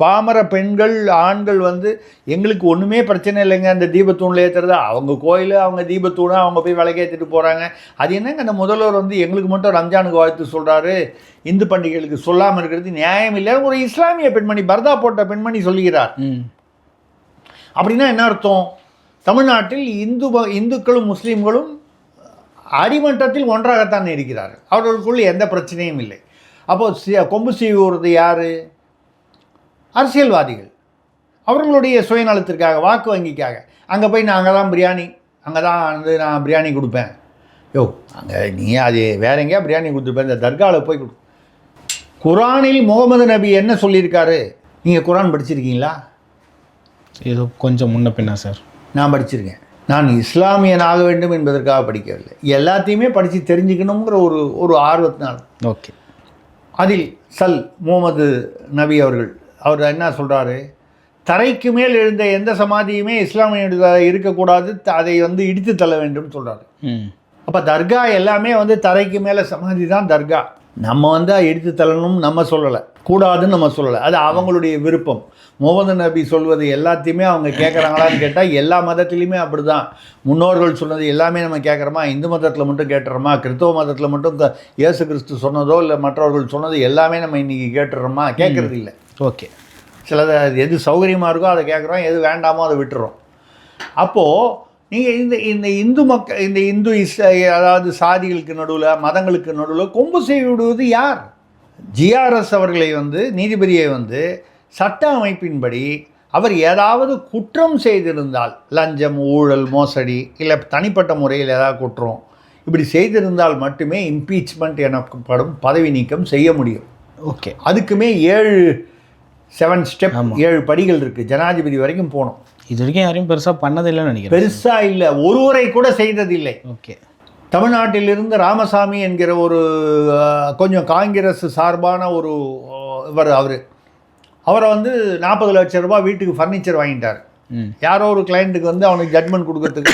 பாமர பெண்கள், ஆண்கள் வந்து எங்களுக்கு ஒன்றுமே பிரச்சனை இல்லைங்க, அந்த தீபத்தூணில் ஏற்றுறது அவங்க கோயில், அவங்க தீபத்தூணை அவங்க போய் விளக்கேற்றிட்டு போகிறாங்க. அது என்னங்க அந்த முதல்வர் வந்து எங்களுக்கு மட்டும் ரம்ஜானுக்கு வாழ்த்து சொல்கிறாரு, இந்து பண்டிகைகளுக்கு சொல்லாமல் இருக்கிறது நியாயம் இல்லை, ஒரு இஸ்லாமிய பெண்மணி, பர்தா போட்ட பெண்மணி சொல்கிறார். அப்படின்னா என்ன அர்த்தம்? தமிழ்நாட்டில் இந்துக்களும் முஸ்லீம்களும் அடிமட்டத்தில் ஒன்றாகத்தான் இருக்கிறார்கள். அவர்களுக்குள் எந்த பிரச்சனையும் இல்லை. அப்போது கொம்பு சீவுறது யார்? அரசியல்வாதிகள். அவர்களுடைய சுயநலத்திற்காக, வாக்கு வங்கிக்காக. அங்கே போய் நான் அங்கே தான் பிரியாணி, அங்கே தான் வந்து நான் பிரியாணி கொடுப்பேன். யோ, அங்கே நீ அது வேற எங்கேயா பிரியாணி கொடுத்துருப்பேன், இந்த தர்காவில் போய் கொடு. குரானில் முகமது நபி என்ன சொல்லியிருக்காரு? நீங்கள் குரான் படிச்சிருக்கீங்களா? ஏதோ கொஞ்சம் முன்ன பின்னா சார். நான் படிச்சிருக்கேன். நான் இஸ்லாமியன் ஆக வேண்டும் என்பதற்காக படிக்கவில்லை, எல்லாத்தையுமே படித்து தெரிஞ்சுக்கணுங்கிற ஒரு ஆர்வத்தினால். ஓகே. அதில் முகமது நபி அவர் என்ன சொல்கிறாரு? தரைக்கு மேல் எழுந்த எந்த சமாதியுமே இஸ்லாமிய இருக்கக்கூடாது, அதை வந்து இடித்து தள்ள வேண்டும் சொல்கிறாரு. அப்போ தர்கா எல்லாமே வந்து தரைக்கு மேலே சமாதி தான் தர்கா. நம்ம வந்து எடுத்து தள்ளணும் நம்ம சொல்லலை, கூடாதுன்னு நம்ம சொல்லலை, அது அவங்களுடைய விருப்பம். முகமது நபி சொல்வது எல்லாத்தையுமே அவங்க கேட்குறாங்களான்னு கேட்டால் எல்லா மதத்துலேயுமே அப்படி தான். முன்னோர்கள் சொன்னது எல்லாமே நம்ம கேட்குறோமா? இந்து மதத்தில் மட்டும் கேட்டுறோமா? கிறிஸ்தவ மதத்தில் மட்டும் இயேசு கிறிஸ்து சொன்னதோ இல்லை மற்றவர்கள் சொன்னது எல்லாமே நம்ம இன்றைக்கி கேட்டுறோமா? கேட்குறது இல்லை. ஓகே. சிலது எது சௌகரியமாக இருக்கோ அதை கேட்குறோம், எது வேண்டாமோ அதை விட்டுறோம். அப்போது நீங்கள் இந்த இந்து அதாவது சாதிகளுக்கு நடுவில், மதங்களுக்கு நடுவில் கொம்பு செய்து விடுவது யார்? ஜிஆர்எஸ் அவர்களை வந்து, நீதிபதியை வந்து சட்ட அமைப்பின்படி அவர் ஏதாவது குற்றம் செய்திருந்தால், லஞ்சம், ஊழல், மோசடி, இல்லை தனிப்பட்ட முறையில் ஏதாவது குற்றம் இப்படி செய்திருந்தால் மட்டுமே இம்பீச்மெண்ட் எனப்படும் பதவி நீக்கம் செய்ய முடியும். ஓகே. அதுக்குமே 7 ஸ்டெப், 7 படிகள் இருக்குது. ஜனாதிபதி வரைக்கும் போகணும். இது வரைக்கும் யாரையும் பெருசாக பண்ணதில்லைன்னு நினைக்கிறேன். பெருசாக இல்லை, ஒருவரை கூட செய்ததில்லை. ஓகே. தமிழ்நாட்டிலிருந்து ராமசாமி என்கிற ஒரு கொஞ்சம் காங்கிரஸ் சார்பான ஒரு அவரை வந்து 40 லட்சம் ரூபாய் வீட்டுக்கு ஃபர்னிச்சர் வாங்கிட்டார். யாரோ ஒரு கிளைண்ட்டுக்கு வந்து அவனுக்கு ஜட்மெண்ட் கொடுக்கறதுக்கு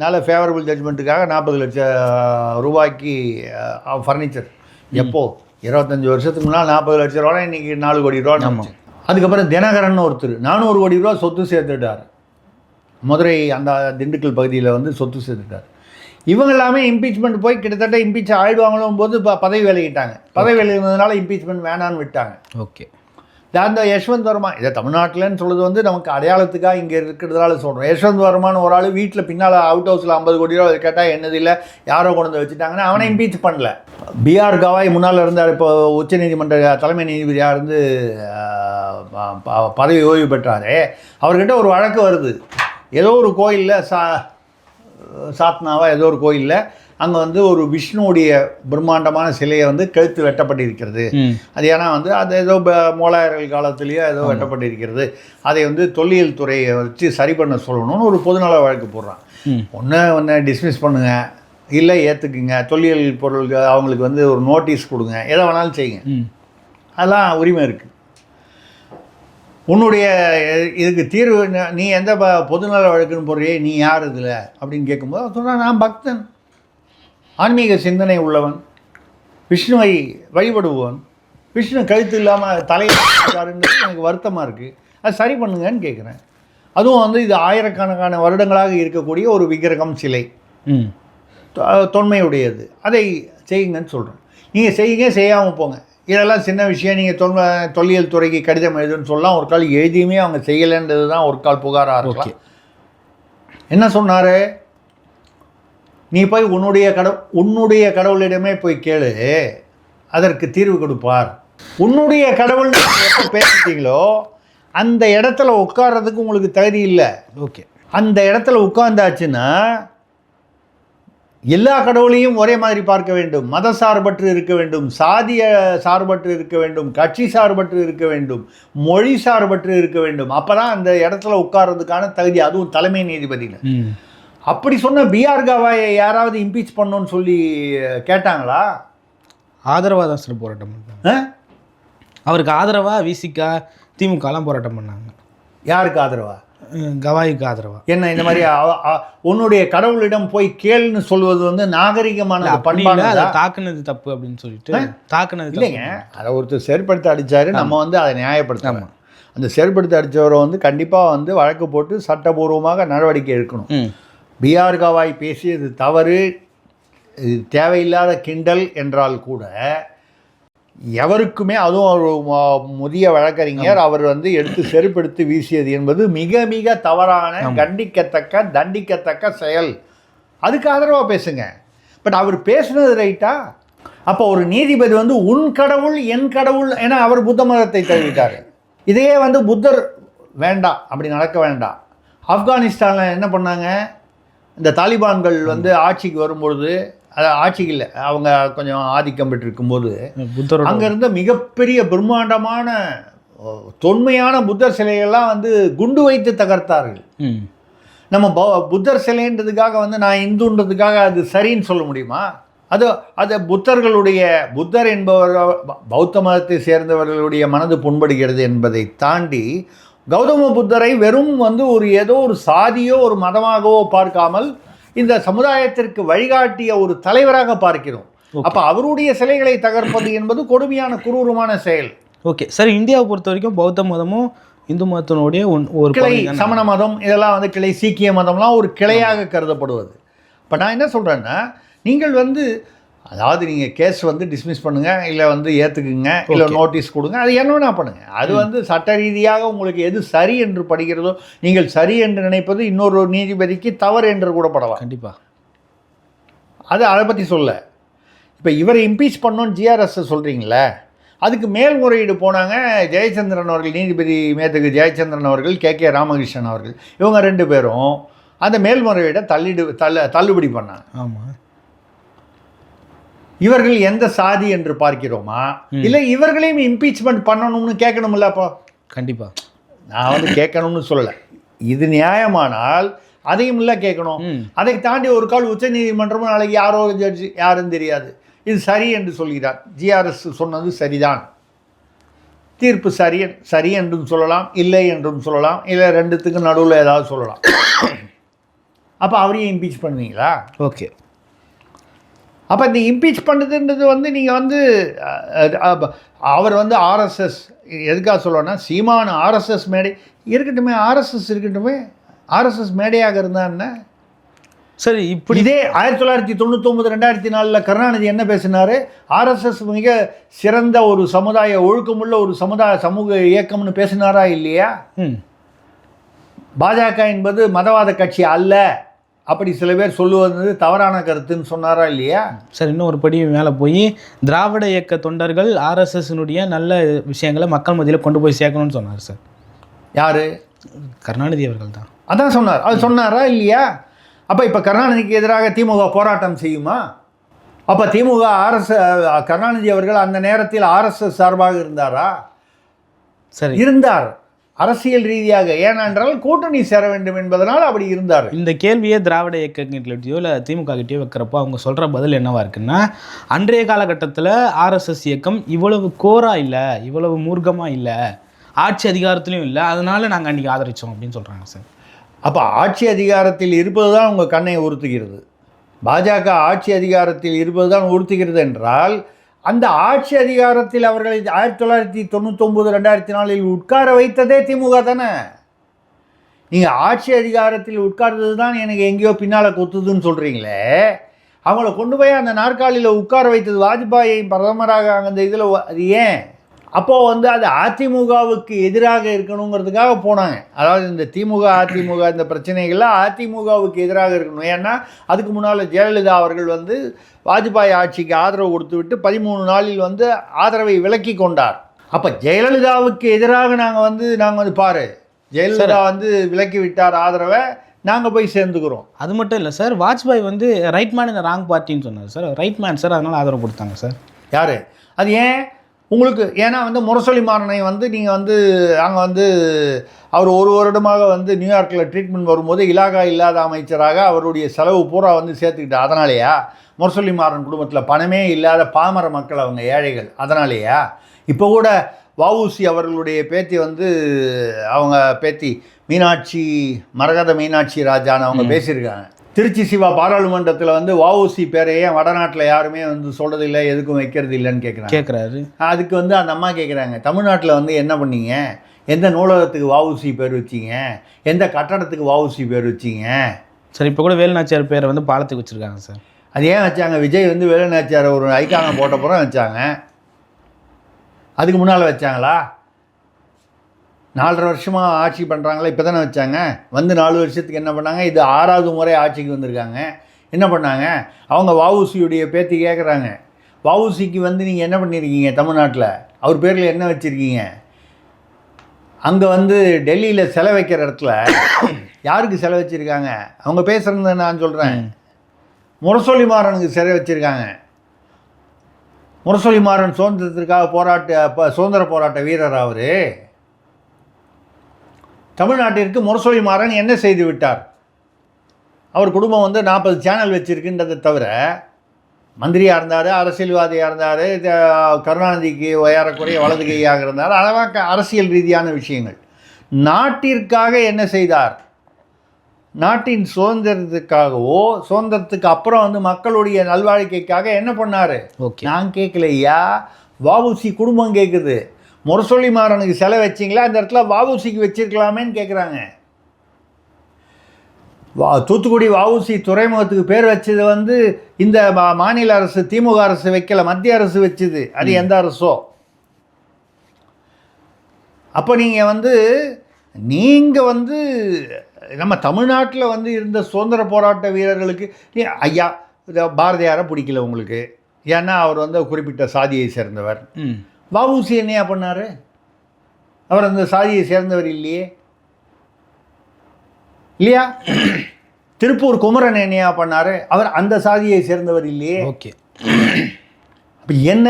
நல்ல ஃபேவரபிள் ஜட்மெண்ட்டுக்காக 40 லட்சம் ரூபாய்க்கு ஃபர்னிச்சர். எப்போது? 25 வருஷத்துக்கு முன்னால் 40 லட்சம் ரூபா, இன்றைக்கி 4 கோடி ரூபா. அதுக்கப்புறம் தினகரன் ஒருத்தர் 400 கோடி ரூபா சொத்து சேர்த்துட்டார். மதுரை அந்த திண்டுக்கல் பகுதியில் வந்து சொத்து சேர்த்துட்டார். இவங்க எல்லாமே இம்பீச்மெண்ட் போய் கிட்டத்தட்ட இம்பீச் ஆகிடுவாங்களும் போது இப்போ பதவி விலகிட்டாங்க. பதவி விலகினதுனால இம்பீச்மெண்ட் வேணான்னு விட்டாங்க. ஓகே. அந்த யஷ்வந்த் வர்மா, இதை தமிழ்நாட்டில்னு சொல்கிறது வந்து நமக்கு அடையாளத்துக்காக இங்கே இருக்கிறதுனால சொல்கிறோம். யஷ்வந்த் வர்மான்னு ஒரு ஆள் வீட்டில் பின்னால் அவுட் ஹவுஸில் 50 கோடி ரூபா கேட்டால் என்னது இல்லை, யாரோ கொண்டு வந்து வச்சுட்டாங்கன்னா அவனை இம்பீச் பண்ணல. பிஆர் கவாய் முன்னால் இருந்தார், இப்போ உச்சநீதிமன்ற தலைமை நீதிபதியாக இருந்து பதவி ஓய்வு பெற்றாரே, அவர்கிட்ட ஒரு வழக்கு வருது. ஏதோ ஒரு கோயிலில் சாத்னாவா ஏதோ ஒரு கோயிலில் அங்கே வந்து ஒரு விஷ்ணுவுடைய பிரம்மாண்டமான சிலையை வந்து கழுத்து வெட்டப்பட்டிருக்கிறது. அது ஏன்னா வந்து அது ஏதோ மோலாயர்கள் காலத்துலேயோ ஏதோ வெட்டப்பட்டிருக்கிறது, அதை வந்து தொல்லியல் துறையை வச்சு சரி பண்ண சொல்லணும்னு ஒரு பொதுநல வழக்கு போடுறான். ஒன்று டிஸ்மிஸ் பண்ணுங்க, இல்லை ஏற்றுக்குங்க, தொல்லியல் பொருளுக்கு அவங்களுக்கு வந்து ஒரு நோட்டீஸ் கொடுங்க, எதை வேணாலும் செய்யுங்க, அதெல்லாம் உரிமை இருக்குது. உன்னுடைய இதுக்கு தீர்வு நீ எந்த பொதுநல வழக்குன்னு போடுறியே, நீ யார் இதில் அப்படின்னு கேட்கும்போது அவன் சொன்னால், நான் பக்தன், ஆன்மீக சிந்தனை உள்ளவன், விஷ்ணுவை வழிபடுவோன், விஷ்ணு கழுத்து இல்லாமல் தலையாருன்றது எனக்கு வருத்தமாக இருக்குது, அது சரி பண்ணுங்கன்னு கேட்குறேன். அதுவும் வந்து இது ஆயிரக்கணக்கான வருடங்களாக இருக்கக்கூடிய ஒரு விக்கிரகம், சிலை, தொன்மையுடையது, அதை செய்யுங்கன்னு சொல்கிறேன். நீங்கள் செய்யுங்க, செய்யாமல் போங்க, இதெல்லாம் சின்ன விஷயம். நீங்கள் தொல்லியல் துறைக்கு கடிதம் எழுதுன்னு சொல்லலாம். ஒரு கால் எழுதியுமே அவங்க செய்யலைன்றது தான் ஒரு கால் புகாராக இருக்கலாம். என்ன சொன்னார்? நீ போய் உன்னுடைய கடவுளிடமே போய் கேளு, அதற்கு தீர்வு கொடுப்பார். உன்னுடைய கடவுள் எப்போ பேசிட்டீங்களோ அந்த இடத்துல உட்கார்றதுக்கு உங்களுக்கு தகுதி இல்லை. ஓகே. அந்த இடத்துல உட்கார்ந்தாச்சுன்னா எல்லா கடவுளையும் ஒரே மாதிரி பார்க்க வேண்டும், மத சார்பற்று இருக்க வேண்டும், சாதிய சார்பற்று இருக்க வேண்டும், கட்சி சார்பற்று இருக்க வேண்டும், மொழி சார்பற்று இருக்க வேண்டும். அப்போ தான் அந்த இடத்துல உட்கார்றதுக்கான தகுதி, அதுவும் தலைமை நீதிபதியில். அப்படி சொன்ன பிஆர் கவாயை யாராவது இம்பீச் பண்ணணும்னு சொல்லி கேட்டாங்களா? ஆதரவாக தான் சார் போராட்டம் பண்ணாங்க. அவருக்கு ஆதரவாக விசிகா திமுகலாம் போராட்டம் பண்ணாங்க. யாருக்கு ஆதரவா? கவாய்க்கு ஆதரவா. என்ன இந்த மாதிரி உன்னுடைய கடவுளிடம் போய் கேள்னு சொல்வது வந்து நாகரிகமான பண்பாடு, அதை தாக்குனது தப்பு அப்படின்னு சொல்லிட்டு தாக்குனது இல்லைங்க. அதை ஒருத்தர் செயற்படுத்த அடித்தாரு, நம்ம வந்து அதை நியாயப்படுத்தணும். அந்த செயற்படுத்த அடித்தவரை வந்து கண்டிப்பாக வந்து வழக்கு போட்டு சட்டபூர்வமாக நடவடிக்கை எடுக்கணும். பிஆர் கவாய் பேசியது தவறு, இது தேவையில்லாத கிண்டல் என்றால் கூட எவருக்குமே, அதுவும் ஒரு முதிய வழக்கறிஞர், அவர் வந்து எடுத்து செருப்படுத்தி வீசியது என்பது மிக மிக தவறான, கண்டிக்கத்தக்க, தண்டிக்கத்தக்க செயல். அதுக்கு ஆதரவாக பேசுங்க. பட் அவர் பேசுனது ரைட்டா? அப்போ ஒரு நீதிபதி வந்து உன் கடவுள் என் கடவுள் என அவர் புத்த மதத்தை தழுவிட்டார். இதையே வந்து புத்தர் வேண்டாம், அப்படி நடக்க வேண்டாம். ஆப்கானிஸ்தானில் என்ன பண்ணாங்க, இந்த தாலிபான்கள் வந்து ஆட்சிக்கு வரும்பொழுது, ஆட்சிக்கு இல்லை, அவங்க கொஞ்சம் ஆதிக்கம் பெற்றிருக்கும்போது அங்கே இருந்த மிகப்பெரிய பிரம்மாண்டமான தொன்மையான புத்தர் சிலைகள்லாம் வந்து குண்டு வைத்து தகர்த்தார்கள். நம்ம புத்தர் சிலைன்றதுக்காக வந்து நான் இந்துன்றதுக்காக அது சரின்னு சொல்ல முடியுமா? அது புத்தர் என்பவர் பௌத்த மதத்தை சேர்ந்தவர்களுடைய மனது புண்படுகிறது என்பதை தாண்டி கௌதம புத்தரை வெறும் வந்து ஏதோ ஒரு சாதியோ ஒரு மதமாகவோ பார்க்காமல் இந்த சமுதாயத்திற்கு வழிகாட்டிய ஒரு தலைவராக பார்க்கிறோம். அப்போ அவருடைய சிலைகளை தகர்ப்பது என்பது கொடுமையான குரூரமான செயல். ஓகே சார், இந்தியாவை பொறுத்த வரைக்கும் பௌத்த மதமும் இந்து மதத்தினுடைய ஒரு கிளை, சமண மதம் இதெல்லாம் வந்து கிளை, சீக்கிய மதம்லாம் ஒரு கிளையாக கருதப்படுவது. இப்போ நான் என்ன சொல்கிறேன்னா, நீங்கள் வந்து அதாவது நீங்கள் கேஸ் வந்து டிஸ்மிஸ் பண்ணுங்கள், இல்லை வந்து ஏற்றுக்குங்க, இல்லை நோட்டீஸ் கொடுங்க, அது என்ன வேணா பண்ணுங்கள். அது வந்து சட்ட ரீதியாக உங்களுக்கு எது சரி என்று படுகிறதோ, நீங்கள் சரி என்று நினைப்பது இன்னொரு நீதிபதிக்கு தவறு என்று கூட படலாம். கண்டிப்பாக அதை பற்றி சொல்ல. இப்போ இவரை இம்பீச் பண்ணோன்னு ஜிஆர்எஸ் சொல்கிறீங்களே, அதுக்கு மேல்முறையீடு போனாங்க ஜெயச்சந்திரன் அவர்கள், நீதிபதி மேதகு ஜெயச்சந்திரன் அவர்கள், கே ராமகிருஷ்ணன் அவர்கள், இவங்க 2 பேரும் அந்த மேல்முறையீடை தள்ளுபடி பண்ணாங்க. ஆமாம். இவர்கள் எந்த சாதி என்று பார்க்கிறோமா, இல்லை இவர்களையும் இம்பீச்மெண்ட் பண்ணணும்னு கேட்கணும்ல? அப்போ கண்டிப்பாக நான் வந்து கேட்கணும்னு சொல்லலை, இது நியாயமானால் அதையும் இல்லை கேட்கணும். அதை தாண்டி ஒரு கால் உச்ச நீதிமன்றமும் நாளைக்கு யாரோ ஜட்ஜி யாருன்னு தெரியாது, இது சரி என்று சொல்கிறார். ஜிஆர்எஸ் சொன்னது சரிதான், தீர்ப்பு சரி என்றும் சொல்லலாம், இல்லை என்றும் சொல்லலாம், இல்லை ரெண்டுத்துக்கும் நடுவில் ஏதாவது சொல்லலாம். அப்போ அவரையும் இம்பீச் பண்ணுவீங்களா? ஓகே. அப்போ இந்த இம்பீச் பண்ணுறதுன்றது வந்து நீங்கள் வந்து அவர் வந்து ஆர்எஸ்எஸ் எதுக்காக சொல்லணும்னா, சீமான ஆர்எஸ்எஸ் மேடை இருக்கட்டுமே, ஆர்எஸ்எஸ் மேடையாக இருந்தா என்ன சரி? இப்படி இதே 1999 2004 கருணாநிதி என்ன பேசினார்? ஆர்எஸ்எஸ் மிக சிறந்த ஒரு சமுதாய ஒழுக்கமுள்ள ஒரு சமூக இயக்கம்னு பேசினாரா இல்லையா? பாஜக என்பது மதவாத கட்சி அல்ல, அப்படி சில பேர் சொல்லுவது தவறான கருத்துன்னு சொன்னாரா இல்லையா? சார், இன்னும் ஒரு படி மேலே போய் திராவிட இயக்க தொண்டர்கள் ஆர்எஸ்எஸ்னுடைய நல்ல விஷயங்களை மக்கள் மத்தியில் கொண்டு போய் சேர்க்கணும்னு சொன்னார் சார். யார்? கருணாநிதி அவர்கள் தான் அதான் சொன்னார். அது சொன்னாரா இல்லையா? அப்போ இப்போ கருணாநிதிக்கு எதிராக திமுக போராட்டம் செய்யுமா? அப்போ திமுக கருணாநிதி அவர்கள் அந்த நேரத்தில் ஆர்எஸ்எஸ் சார்பாக இருந்தாரா? சரி, இருந்தார், அரசியல் ரீதியாக. ஏனென்றால் கூட்டணி சேர வேண்டும் என்பதனால் அப்படி இருந்தார். இந்த கேள்வியே திராவிட இயக்கங்கள்கிட்டயோ இல்லை திமுக கிட்டேயோ வைக்கிறப்போ அவங்க சொல்கிற பதில் என்னவா இருக்குன்னா, அன்றைய காலகட்டத்தில் ஆர்எஸ்எஸ் இயக்கம் இவ்வளவு கோரா இல்லை, இவ்வளவு மூர்க்கமாக இல்லை, ஆட்சி அதிகாரத்துலையும் இல்லை, அதனால நாங்கள் அன்றைக்கி ஆதரித்தோம் அப்படின்னு சொல்கிறாங்க சார். அப்போ ஆட்சி அதிகாரத்தில் இருப்பது தான் உங்கள் கண்ணை உறுத்துகிறது. பாஜக ஆட்சி அதிகாரத்தில் இருப்பது தான் உறுத்துகிறது என்றால், அந்த ஆட்சி அதிகாரத்தில் அவர்களை 1999 2004 உட்கார வைத்ததே திமுக தானே. நீங்கள் ஆட்சி அதிகாரத்தில் உட்கார்ந்தது தான் எனக்கு எங்கேயோ பின்னால் கொத்துதுன்னு சொல்கிறீங்களே, அவங்கள கொண்டு போய் அந்த நாற்காலியில் உட்கார வைத்தது வாஜ்பாயை பிரதமராக அந்த இதில். அது ஏன்? அப்போது வந்து அது அதிமுகவுக்கு எதிராக இருக்கணுங்கிறதுக்காக போனாங்க. அதாவது இந்த திமுக அதிமுக இந்த பிரச்சனைகள்லாம் அதிமுகவுக்கு எதிராக இருக்கணும். ஏன்னா அதுக்கு முன்னால் ஜெயலலிதா அவர்கள் வந்து வாஜ்பாய் ஆட்சிக்கு ஆதரவு கொடுத்து விட்டு 13 நாளில் வந்து ஆதரவை விலக்கி கொண்டார். அப்போ ஜெயலலிதாவுக்கு எதிராக நாங்கள் வந்து பாரு, ஜெயலலிதா வந்து விலக்கி விட்டார் ஆதரவை, நாங்கள் போய் சேர்ந்துக்கிறோம். அது மட்டும் இல்லை சார், வாஜ்பாய் வந்து ரைட் மேன் இந்த ராங் பார்ட்டின்னு சொன்னார் சார். ரைட் மேன் சார், அதனால் ஆதரவு கொடுத்தாங்க சார். யார்? அது ஏன் உங்களுக்கு? ஏன்னா வந்து முரசொலி மாறனை வந்து நீங்கள் வந்து அங்கே வந்து அவர் 1 வருடமாக வந்து நியூயார்க்கில் ட்ரீட்மெண்ட் வரும்போது இலாகா இல்லாத அமைச்சராக அவருடைய செலவு பூரா வந்து சேர்த்துக்கிட்டார். அதனாலேயா? முரசொலி மாறன் குடும்பத்தில் பணமே இல்லாத பாமர மக்கள், அவங்க ஏழைகள், அதனாலேயா? இப்போ கூட வஉசி அவர்களுடைய பேத்தி வந்து அவங்க பேத்தி மீனாட்சி, மரகத மீனாட்சி ராஜான்னு அவங்க பேசியிருக்காங்க. திருச்சி சிவா பாராளுமன்றத்தில் வந்து வஉசி பேரையே வடநாட்டில் யாருமே வந்து சொல்கிறது இல்லை, எதுக்கும் வைக்கிறது இல்லைன்னு கேட்குறாரு. அதுக்கு வந்து அந்த அம்மா கேட்குறாங்க, தமிழ்நாட்டில் வந்து என்ன பண்ணீங்க? எந்த நூலகத்துக்கு வஉசி பேர் வச்சிங்க? எந்த கட்டடத்துக்கு வஉசி பேர் வச்சிங்க? சார், இப்போ கூட வேலுநாச்சியார் பேரை வந்து பாலத்துக்கு வச்சுருக்காங்க சார். அது ஏன் வச்சாங்க? விஜய் வந்து வேலுநாச்சியார் ஒரு ஐக்கானை போட்ட புறம் வச்சாங்க. அதுக்கு முன்னால் வச்சாங்களா? 4.5 வருஷமாக ஆட்சி பண்ணுறாங்களா, இப்போ தானே வச்சாங்க. வந்து 4 வருஷத்துக்கு என்ன பண்ணாங்க? இது 6வது முறை ஆட்சிக்கு வந்திருக்காங்க. என்ன பண்ணாங்க? அவங்க வஉசியுடைய பேத்தி கேட்குறாங்க, வஉசிக்கு வந்து நீங்கள் என்ன பண்ணியிருக்கீங்க தமிழ்நாட்டில்? அவர் பேரில் என்ன வச்சுருக்கீங்க? அங்கே வந்து டெல்லியில் சிலை வைக்கிற இடத்துல யாருக்கு சிலை வச்சுருக்காங்க? அவங்க பேசுகிறத நான் சொல்கிறேன். முரசொலி மாறனுக்கு சிலை வச்சுருக்காங்க. முரசொலி மாறன் சுதந்திரத்திற்காக சுதந்திர போராட்ட வீரர். அவர் தமிழ்நாட்டிற்கு முரசொலி மாறன் என்ன செய்து விட்டார்? அவர் குடும்பம் வந்து 40 சேனல் வச்சுருக்குன்றதை தவிர மந்திரியாக இருந்தார், அரசியல்வாதியாக இருந்தார், கருணாநிதிக்கு ஏறக்குறைய வலது கையாக இருந்தார். அதெல்லாம் அரசியல் ரீதியான விஷயங்கள். நாட்டிற்காக என்ன செய்தார்? நாட்டின் சுதந்திரத்துக்காகவோ சுதந்திரத்துக்கு அப்புறம் வந்து மக்களுடைய நல்வாழ்க்கைக்காக என்ன பண்ணார்? நான் கேட்கலையா, வஉசி குடும்பம் கேட்குது. முரசொலி மாறனுக்கு சிலை வச்சிங்களா, அந்த இடத்துல வஉசிக்கு வச்சிருக்கலாமேன்னு கேட்குறாங்க. தூத்துக்குடி வஉசி துறைமுகத்துக்கு பேர் வச்சது வந்து இந்த மாநில அரசு, திமுக அரசு வைக்கல, மத்திய அரசு வச்சுது. அது எந்த அரசோ? அப்போ நீங்கள் வந்து நம்ம தமிழ்நாட்டில் வந்து இருந்த சுதந்திர போராட்ட வீரர்களுக்கு ஐயா பாரதியாரை பிடிக்கல உங்களுக்கு, ஏன்னா அவர் வந்து குறிப்பிட்ட சாதியை சேர்ந்தவர். வஉசி என்னையா பண்ணார்? அவர் அந்த சாதியை சேர்ந்தவர் இல்லையே, இல்லையா? திருப்பூர் குமரன் என்னையா பண்ணார்? அவர் அந்த சாதியை சேர்ந்தவர் இல்லையே. ஓகே. அப்போ என்ன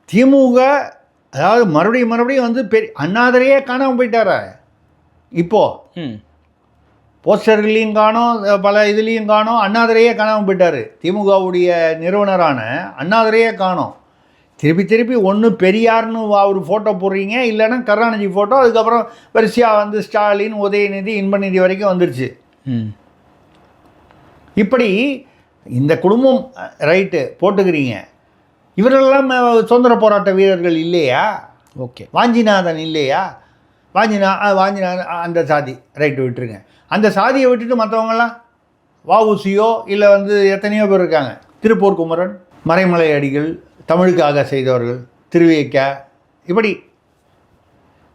திமுக, அதாவது மறுபடியும் வந்து அண்ணாதுரையே காணாமல் போயிட்டாரா? இப்போது போஸ்டர்களையும் காணோம், பல இதுலேயும் காணோம், அண்ணாதுரையே காணாமல் போயிட்டார். திமுகவுடைய நிறுவனரான அண்ணாதுரையே காணோம். திருப்பி ஒன்று பெரியார்னு அவர் ஃபோட்டோ போடுறீங்க, இல்லைன்னா கருணாநிதி ஃபோட்டோ, அதுக்கப்புறம் வரிசையாக வந்து ஸ்டாலின், உதயநிதி, இன்பநிதி வரைக்கும் வந்துருச்சு. இப்படி இந்த குடும்பம் ரைட்டு போட்டுக்கிறீங்க. இவரெல்லாம் சுதந்திர போராட்ட வீரர்கள் இல்லையா? ஓகே. வாஞ்சிநாதன் இல்லையா? வாஞ்சிநாதன் அந்த சாதி ரைட்டு விட்டுருங்க. அந்த சாதியை விட்டுட்டு மற்றவங்களாம் வஉசியோ இல்லை வந்து எத்தனையோ பேர் இருக்காங்க. திருப்பூர் குமரன், மறைமலை அடிகள், தமிழுக்காக செய்தவர்கள், திருவிக்கா, இப்படி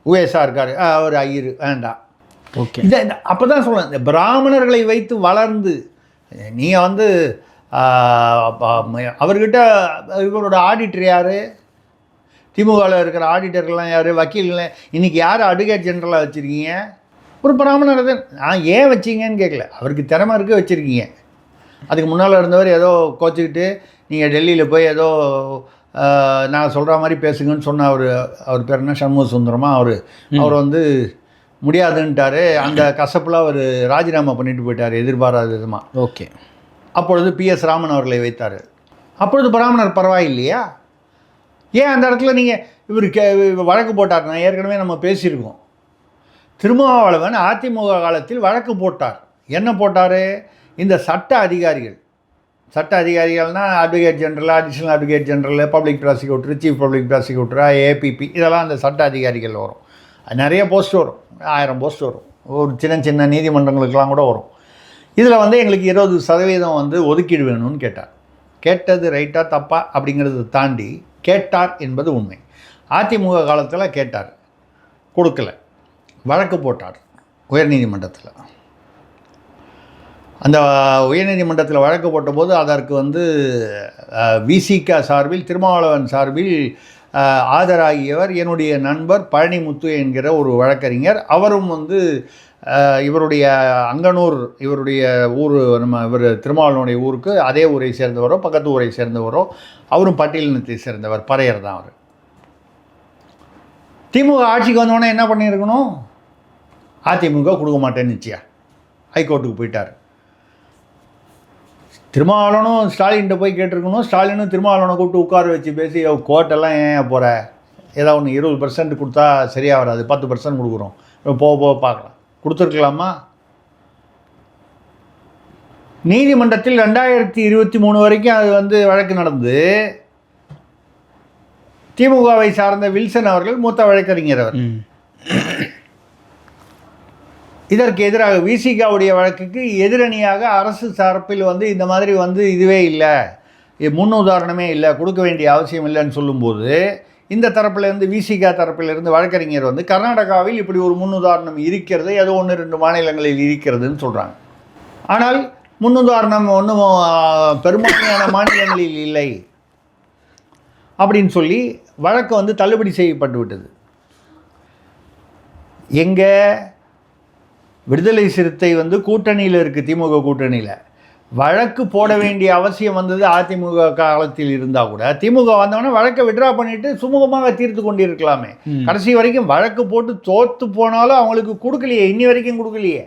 உவேசா இருக்கார், அவர் ஐயர் வேண்டாம். ஓகே. அப்போ தான் சொல்லுவேன், இந்த பிராமணர்களை வைத்து வளர்ந்து நீங்கள் வந்து அவர்கிட்ட இவரோட ஆடிட்டர் யார்? திமுகவில் இருக்கிற ஆடிட்டர்கள்லாம் யார்? வக்கீல்கள் இன்றைக்கி யார் அட்வொகேட் ஜெனரலாக வச்சுருக்கீங்க? ஒரு பிராமணர் தான். நான் ஏன் வச்சிங்கன்னு கேட்கல, அவருக்கு திறமை இருக்க வச்சுருக்கீங்க. அதுக்கு முன்னால் இருந்தவர் ஏதோ கோச்சிக்கிட்டு நீங்கள் டெல்லியில் போய் ஏதோ நான் சொல்கிற மாதிரி பேசுங்கன்னு சொன்ன அவர் பேர் என்ன, சண்முக சுந்தரமா, அவர் வந்து முடியாதுன்ட்டார். அந்த கசப்பில் அவர் ராஜினாமா பண்ணிட்டு போயிட்டார் எதிர்பாராத விதமாக. ஓகே. அப்பொழுது PS ராமன் அவர்களை வைத்தார். அப்பொழுது பிராமணர் பரவாயில்லையா? ஏன் அந்த இடத்துல நீங்கள் இவர் வழக்கு போட்டார்? நான் ஏற்கனவே நம்ம பேசியிருக்கோம். திருமாவளவன் அதிமுக காலத்தில் வழக்கு போட்டார். என்ன போட்டார்? இந்த சட்ட அதிகாரிகள்னால் advocate general, additional advocate general, public prosecutor, chief public prosecutor, APP, இதெல்லாம் அந்த சட்ட அதிகாரிகள் வரும். நிறைய போஸ்ட் வரும், 1000 போஸ்ட் வரும். ஒரு சின்ன நீதிமன்றங்களுக்கெல்லாம் கூட வரும். இதில் வந்து எங்களுக்கு 20% வந்து ஒதுக்கீடு வேணும்னு கேட்டார். கேட்டது ரைட்டாக தப்பா அப்படிங்கிறத தாண்டி கேட்டார் என்பது உண்மை. அதிமுக காலத்தில் கேட்டார், கொடுக்கல, வழக்கு போட்டார் உயர்நீதிமன்றத்தில். அந்த உயர்நீதிமன்றத்தில் வழக்கு போட்டபோது அதற்கு வந்து VCK சார்பில், திருமாவளவன் சார்பில் ஆஜராகியவர் என்னுடைய நண்பர் பழனிமுத்து என்கிற ஒரு வழக்கறிஞர். அவரும் வந்து இவருடைய அங்கனூர், இவருடைய ஊர், இவர் திருமாவளவனுடைய ஊருக்கு அதே ஊரை சேர்ந்தவரோ பக்கத்து ஊரை சேர்ந்தவரோ, அவரும் பட்டியலினத்தை சேர்ந்தவர், பறையர் தான் அவர். திமுக ஆட்சிக்கு வந்தோடனே என்ன பண்ணியிருக்கணும்? அதிமுக கொடுக்க மாட்டேன்னு நிச்சயா ஹைகோர்ட்டுக்கு போயிட்டார். திருமாவளவனும் ஸ்டாலின்கிட்ட போய் கேட்டிருக்கணும். ஸ்டாலினும் திருமாவளவனை கூப்பிட்டு உட்கார வச்சு பேசி, கோர்ட்டெல்லாம் ஏன் போகிற, ஏதாவது ஒன்று 20% கொடுத்தா சரியாக வராது, 10% கொடுக்குறோம், போக பார்க்கலாம், கொடுத்துருக்கலாமா? நீதிமன்றத்தில் 2023 வரைக்கும் அது வந்து வழக்கு நடந்து, திமுகவை சார்ந்த வில்சன் அவர்கள் மூத்த வழக்கறிஞர் அவர். இதற்கு எதிராக VCKவுடைய வழக்குக்கு எதிரணியாக அரசு தரப்பில் வந்து இந்த மாதிரி வந்து இதுவே இல்லை, முன் உதாரணமே இல்லை, கொடுக்க வேண்டிய அவசியம் இல்லைன்னு சொல்லும்போது, இந்த தரப்பிலேருந்து VCK தரப்பிலிருந்து வழக்கறிஞர் வந்து கர்நாடகாவில் இப்படி ஒரு முன் உதாரணம் இருக்கிறது, ஏதோ 1-2 மாநிலங்களில் இருக்கிறதுன்னு சொல்கிறாங்க. ஆனால் முன்னுதாரணம் ஒன்றும் பெரும்பான்மையான மாநிலங்களில் இல்லை அப்படின்னு சொல்லி வழக்கு வந்து தள்ளுபடி செய்யப்பட்டு விட்டது. எங்கே விடுதலை சிறுத்தை வந்து கூட்டணியில் இருக்குது, திமுக கூட்டணியில். வழக்கு போட வேண்டிய அவசியம் வந்தது அதிமுக காலத்தில் இருந்தால் கூட திமுக வந்தவொடனே வழக்கை விட்ரா பண்ணிட்டு சுமூகமாக தீர்த்து கொண்டிருக்கலாமே. கடைசி வரைக்கும் வழக்கு போட்டு தோற்று போனாலும் அவங்களுக்கு கொடுக்கலையே, இன்னி வரைக்கும் கொடுக்கலையே.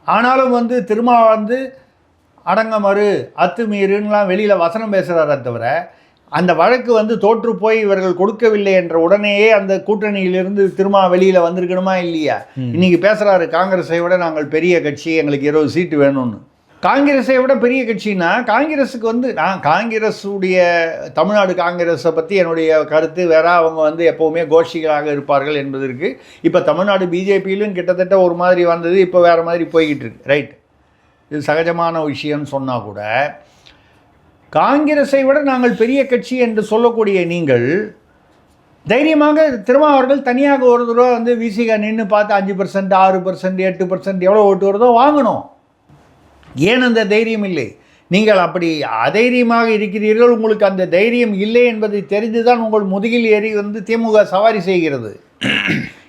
ஆனாலும் வந்து திரும்ப வந்து அடங்க மறு அத்துமீறுன்னெலாம் வெளியில் வசனம் பேசுகிறாரே தவிர அந்த வழக்கு வந்து தோற்று போய் இவர்கள் கொடுக்கவில்லை என்ற உடனேயே அந்த கூட்டணியிலிருந்து திரும்ப வெளியில் வந்திருக்கணுமா இல்லையா? இன்றைக்கி பேசுகிறாரு, காங்கிரஸை விட நாங்கள் பெரிய கட்சி, எங்களுக்கு 20 சீட்டு வேணும்னு. காங்கிரஸை விட பெரிய கட்சின்னா காங்கிரஸுக்கு வந்து நான் காங்கிரஸுடைய தமிழ்நாடு காங்கிரஸை பற்றி என்னுடைய கருத்து வேற. அவங்க வந்து எப்போவுமே கோஷ்டிகளாக இருப்பார்கள் என்பதற்கு இப்போ தமிழ்நாடு பிஜேபியிலும் கிட்டத்தட்ட ஒரு மாதிரி வந்தது, இப்போ வேறு மாதிரி போய்கிட்டு இருக்கு. ரைட், இது சகஜமான விஷயம்னு சொன்னால் கூட காங்கிரஸை விட நாங்கள் பெரிய கட்சி என்று சொல்லக்கூடிய நீங்கள் தைரியமாக திருமாவர்கள் தனியாக ஒரு தடவை வந்து விசிகா நின்று பார்த்து 5%, 6%, 8% எவ்வளோ ஓட்டு வருதோ வாங்கணும். ஏன் அந்த தைரியம் இல்லை? நீங்கள் அப்படி அதைரியமாக இருக்கிறீர்கள். உங்களுக்கு அந்த தைரியம் இல்லை என்பதை தெரிந்து தான் உங்கள் முதுகில் ஏறி வந்து திமுக சவாரி செய்கிறது.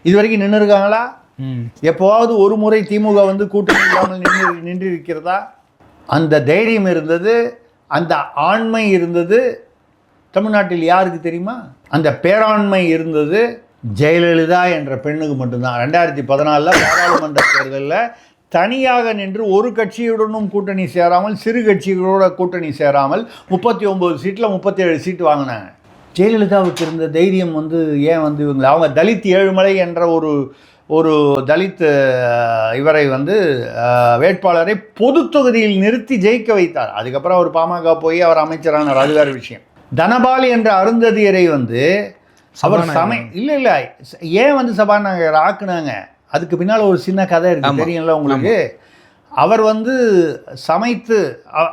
இது வரைக்கும் நின்று இருக்காங்களா? எப்போவாவது ஒரு முறை திமுக வந்து கூட்டணி இல்லாமல் நின்று இருக்கிறதா? அந்த தைரியம் இருந்தது, அந்த ஆண்மை இருந்தது தமிழ்நாட்டில் யாருக்கு தெரியுமா? அந்த பேராண்மை இருந்தது ஜெயலலிதா என்ற பெண்ணுக்கு மட்டும்தான். 2014 பாராளுமன்ற தேர்தலில் தனியாக நின்று ஒரு கட்சியுடனும் கூட்டணி சேராமல், சிறு கட்சிகளோட கூட்டணி சேராமல் 39 சீட்டில் 37 சீட்டு வாங்கினாங்க. ஜெயலலிதாவுக்கு இருந்த தைரியம் வந்து ஏன் வந்து அவங்க தலித் ஏழுமலை என்ற ஒரு தலித் இவரை வந்து வேட்பாளரை பொது தொகுதியில் நிறுத்தி ஜெயிக்க வைத்தார். அதுக்கப்புறம் அவர் பாமக போய் அவர் அமைச்சரானார், அது வேறு விஷயம். தனபால் என்ற அருந்ததியரை வந்து அவர் இல்லை ஏன் வந்து சபாநாயகர் ஆக்குனாங்க, அதுக்கு பின்னால் ஒரு சின்ன கதை இருக்குது, தெரியும்ல உங்களுக்கு. அவர் வந்து சமைத்து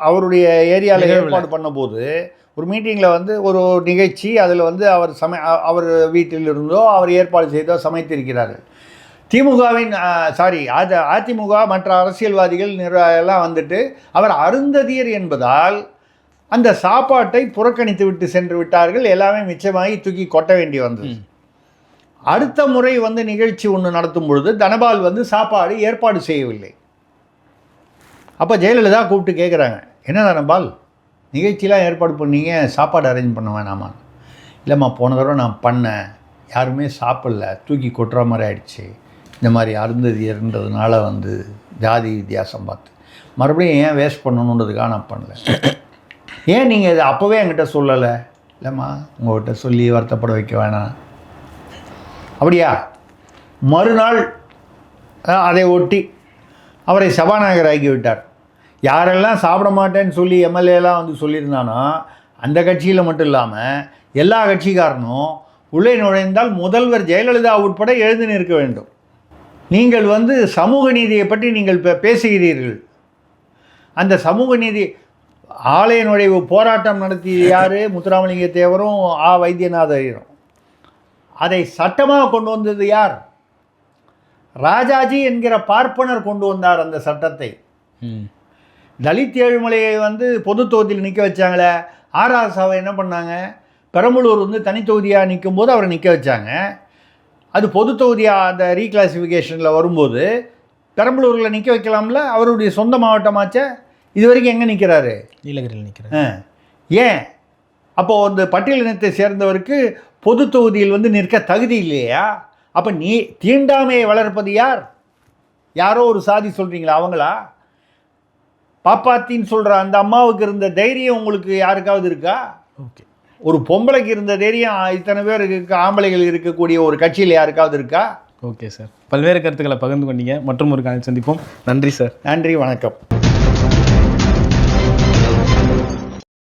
அவருடைய ஏரியாவில் ஏற்பாடு பண்ணும்போது ஒரு மீட்டிங்கில் வந்து ஒரு நிகழ்ச்சி, அதில் வந்து அவர் வீட்டில் இருந்தோ அவர் ஏற்பாடு செய்தோ சமைத்திருக்கிறார்கள். திமுகவின் அதிமுக மற்ற அரசியல்வாதிகள் எல்லாம் வந்துட்டு அவர் அருந்ததியர் என்பதால் அந்த சாப்பாட்டை புறக்கணித்து விட்டு சென்று விட்டார்கள். எல்லாமே மிச்சமாகி தூக்கி கொட்ட வேண்டி வந்தது. அடுத்த முறை வந்து நிகழ்ச்சி ஒன்று நடத்தும் பொழுது தனபால் வந்து சாப்பாடு ஏற்பாடு செய்யவில்லை. அப்போ ஜெயலலிதா கூப்பிட்டு கேட்குறாங்க, என்ன தனபால் நிகழ்ச்சியெலாம் ஏற்பாடு பண்ணீங்க, சாப்பாடு அரேஞ்ச் பண்ண வேணாமா? இல்லைம்மா, போன தடவை நான் பண்ணேன், யாருமே சாப்பிடல, தூக்கி கொட்டுற மாதிரி ஆயிடுச்சு. இந்த மாதிரி அருந்ததியர்ன்றதுனால வந்து ஜாதி வித்தியாசம் பார்த்து மறுபடியும் ஏன் வேஸ்ட் பண்ணணுன்றதுக்காக நான் பண்ணல. ஏன் நீங்கள் இதை அப்போவே என்கிட்ட சொல்லலை? இல்லைம்மா, உங்கள்கிட்ட சொல்லி வருத்தப்பட வைக்க வேணாம். அப்படியா? மறுநாள் அதை ஒட்டி அவரை சபாநாயகர் ஆக்கிவிட்டார். யாரெல்லாம் சாப்பிட மாட்டேன்னு சொல்லி எம்எல்ஏலாம் வந்து சொல்லியிருந்தானோ அந்த கட்சியில் மட்டும் இல்லாமல் எல்லா கட்சிக்காரனும் உள்ளே நுழைந்தால் முதல்வர் ஜெயலலிதா உட்பட எழுந்து நிற்க வேண்டும். நீங்கள் வந்து சமூக நீதியை பற்றி நீங்கள் பேசுகிறீர்கள். அந்த சமூக நீதி ஆலய நுழைவு போராட்டம் நடத்திய யார்? முத்துராமலிங்க தேவரும் வைத்தியநாதரும். அதை சட்டமாக கொண்டு வந்தது யார்? ராஜாஜி என்கிற பார்ப்பனர் கொண்டு வந்தார் அந்த சட்டத்தை. தலித் ஏழுமலையை வந்து பொது தொகுதியில் நிற்க வச்சாங்களே, ஆர்ஆர்சாவை என்ன பண்ணாங்க? பெரம்பலூர் வந்து தனி தொகுதியாக நிற்கும் போது அவரை நிற்க வச்சாங்க. அது பொது தொகுதியாக அந்த ரீக்ளாசிஃபிகேஷனில் வரும்போது பெரம்பலூரில் நிற்க வைக்கலாம்ல, அவருடைய சொந்த மாவட்டமாச்சே. இது வரைக்கும் எங்கே நிற்கிறாரு? நீலகிரியில் நிற்கிறார். ஏன்? அப்போது அந்த பட்டியலினத்தை சேர்ந்தவருக்கு பொது தொகுதியில் வந்து நிற்க தகுதி இல்லையா? அப்போ தீண்டாமையை வளர்ப்பது யார்? யாரோ ஒரு சாதி சொல்கிறீங்களா, அவங்களா? பாப்பாத்தின்னு சொல்கிற அந்த அம்மாவுக்கு இருந்த தைரியம் உங்களுக்கு யாருக்காவது இருக்கா? ஓகே, ஒரு பொம்பளைக்கு இருந்த தைரியம் இத்தனை பேர் ஆம்பளைகள் இருக்கக்கூடிய ஒரு கட்சியில் யாருக்காவது இருக்கா? ஓகே சார், பல்வேறு கருத்துக்களை பகிர்ந்து கொண்டீங்க. மற்றும் ஒரு காலையில் சந்திப்போம். நன்றி சார். நன்றி, வணக்கம்.